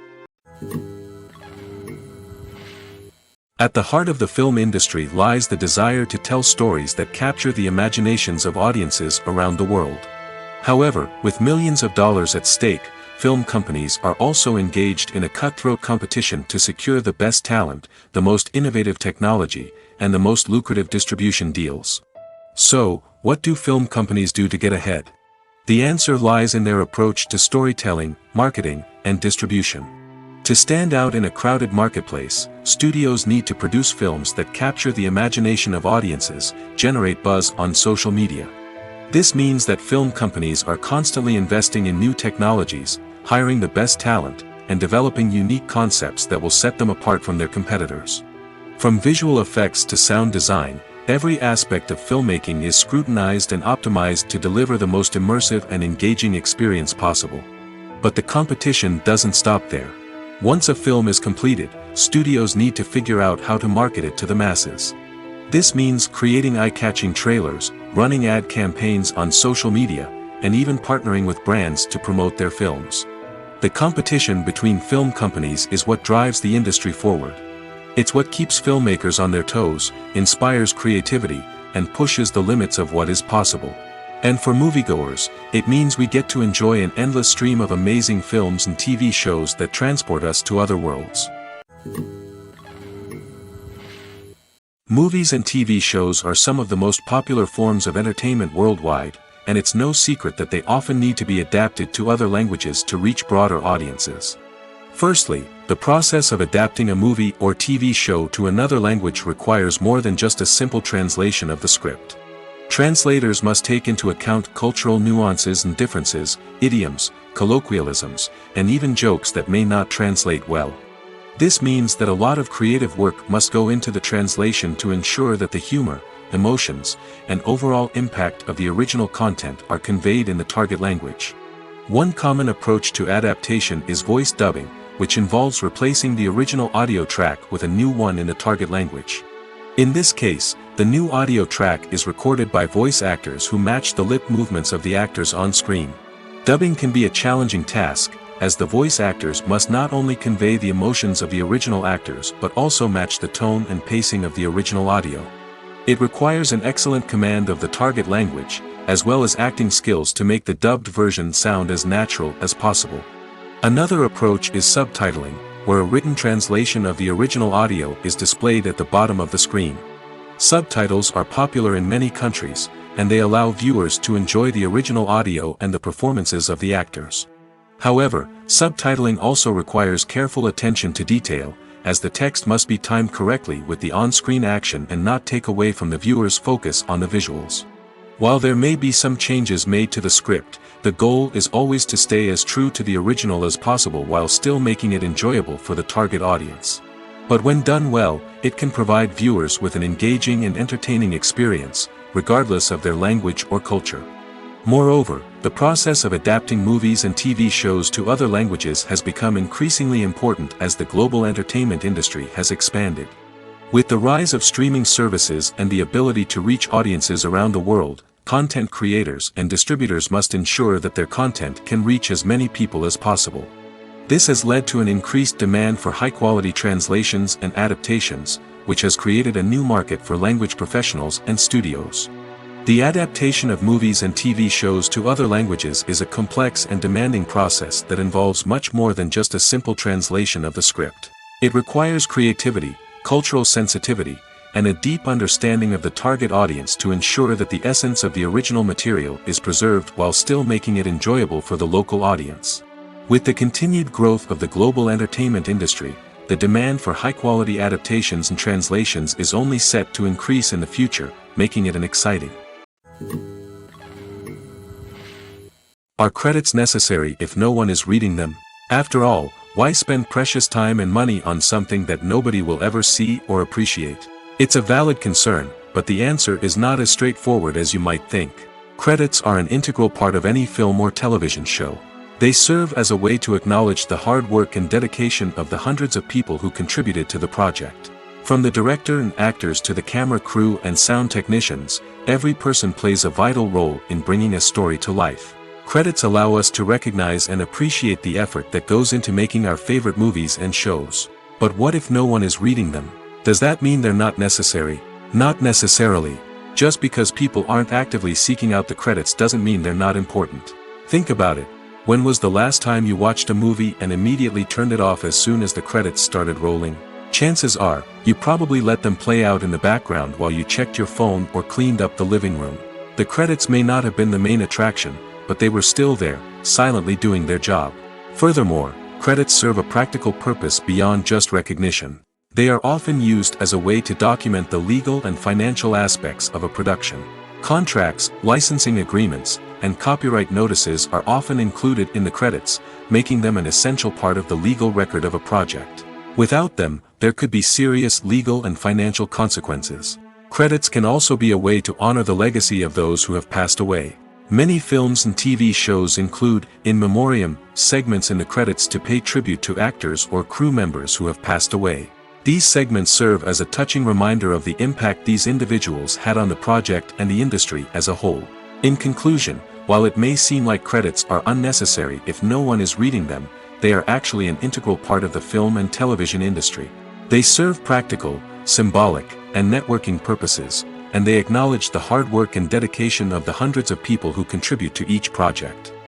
At the heart of the film industry lies the desire to tell stories that capture the imaginations of audiences around the world. However, with millions of dollars at stake, film companies are also engaged in a cutthroat competition to secure the best talent, the most innovative technology, and the most lucrative distribution deals. So, what do film companies do to get ahead? The answer lies in their approach to storytelling, marketing, and distribution. To stand out in a crowded marketplace, studios need to produce films that capture the imagination of audiences, generate buzz on social media. This means that film companies are constantly investing in new technologies, hiring the best talent, and developing unique concepts that will set them apart from their competitors. From visual effects to sound design, every aspect of filmmaking is scrutinized and optimized to deliver the most immersive and engaging experience possible. But the competition doesn't stop there. Once a film is completed, studios need to figure out how to market it to the masses. This means creating eye-catching trailers, running ad campaigns on social media, and even partnering with brands to promote their films. The competition between film companies is what drives the industry forward. It's what keeps filmmakers on their toes, inspires creativity, and pushes the limits of what is possible. And for moviegoers, it means we get to enjoy an endless stream of amazing films and TV shows that transport us to other worlds. Movies and TV shows are some of the most popular forms of entertainment worldwide, and it's no secret that they often need to be adapted to other languages to reach broader audiences. Firstly, the process of adapting a movie or TV show to another language requires more than just a simple translation of the script. Translators must take into account cultural nuances and differences, idioms, colloquialisms, and even jokes that may not translate well. This means that a lot of creative work must go into the translation to ensure that the humor, emotions, and overall impact of the original content are conveyed in the target language. One common approach to adaptation is voice dubbing, which involves replacing the original audio track with a new one in the target language. In this case, the new audio track is recorded by voice actors who match the lip movements of the actors on screen. Dubbing can be a challenging task, as the voice actors must not only convey the emotions of the original actors but also match the tone and pacing of the original audio. It requires an excellent command of the target language, as well as acting skills to make the dubbed version sound as natural as possible. Another approach is subtitling, where a written translation of the original audio is displayed at the bottom of the screen. Subtitles are popular in many countries, and they allow viewers to enjoy the original audio and the performances of the actors. However, subtitling also requires careful attention to detail, as the text must be timed correctly with the on-screen action and not take away from the viewer's focus on the visuals. While there may be some changes made to the script, the goal is always to stay as true to the original as possible while still making it enjoyable for the target audience. But when done well, it can provide viewers with an engaging and entertaining experience, regardless of their language or culture. Moreover, the process of adapting movies and TV shows to other languages has become increasingly important as the global entertainment industry has expanded. With the rise of streaming services and the ability to reach audiences around the world, content creators and distributors must ensure that their content can reach as many people as possible. This has led to an increased demand for high-quality translations and adaptations, which has created a new market for language professionals and studios. The adaptation of movies and TV shows to other languages is a complex and demanding process that involves much more than just a simple translation of the script. It requires creativity, cultural sensitivity, and a deep understanding of the target audience to ensure that the essence of the original material is preserved while still making it enjoyable for the local audience. With the continued growth of the global entertainment industry, the demand for high-quality adaptations and translations is only set to increase in the future, making it an exciting. Are credits necessary if no one is reading them? After all, why spend precious time and money on something that nobody will ever see or appreciate? It's a valid concern, but the answer is not as straightforward as you might think. Credits are an integral part of any film or television show. They serve as a way to acknowledge the hard work and dedication of the hundreds of people who contributed to the project. From the director and actors to the camera crew and sound technicians, every person plays a vital role in bringing a story to life. Credits allow us to recognize and appreciate the effort that goes into making our favorite movies and shows. But what if no one is reading them? Does that mean they're not necessary? Not necessarily. Just because people aren't actively seeking out the credits doesn't mean they're not important. Think about it. When was the last time you watched a movie and immediately turned it off as soon as the credits started rolling? Chances are, you probably let them play out in the background while you checked your phone or cleaned up the living room. The credits may not have been the main attraction, but they were still there, silently doing their job. Furthermore, credits serve a practical purpose beyond just recognition. They are often used as a way to document the legal and financial aspects of a production. Contracts, licensing agreements, and copyright notices are often included in the credits, making them an essential part of the legal record of a project. Without them, there could be serious legal and financial consequences. Credits can also be a way to honor the legacy of those who have passed away. Many films and TV shows include in memoriam segments in the credits to pay tribute to actors or crew members who have passed away. These segments serve as a touching reminder of the impact these individuals had on the project and the industry as a whole. In conclusion, while it may seem like credits are unnecessary if no one is reading them, they are actually an integral part of the film and television industry. They serve practical, symbolic, and networking purposes, and they acknowledge the hard work and dedication of the hundreds of people who contribute to each project.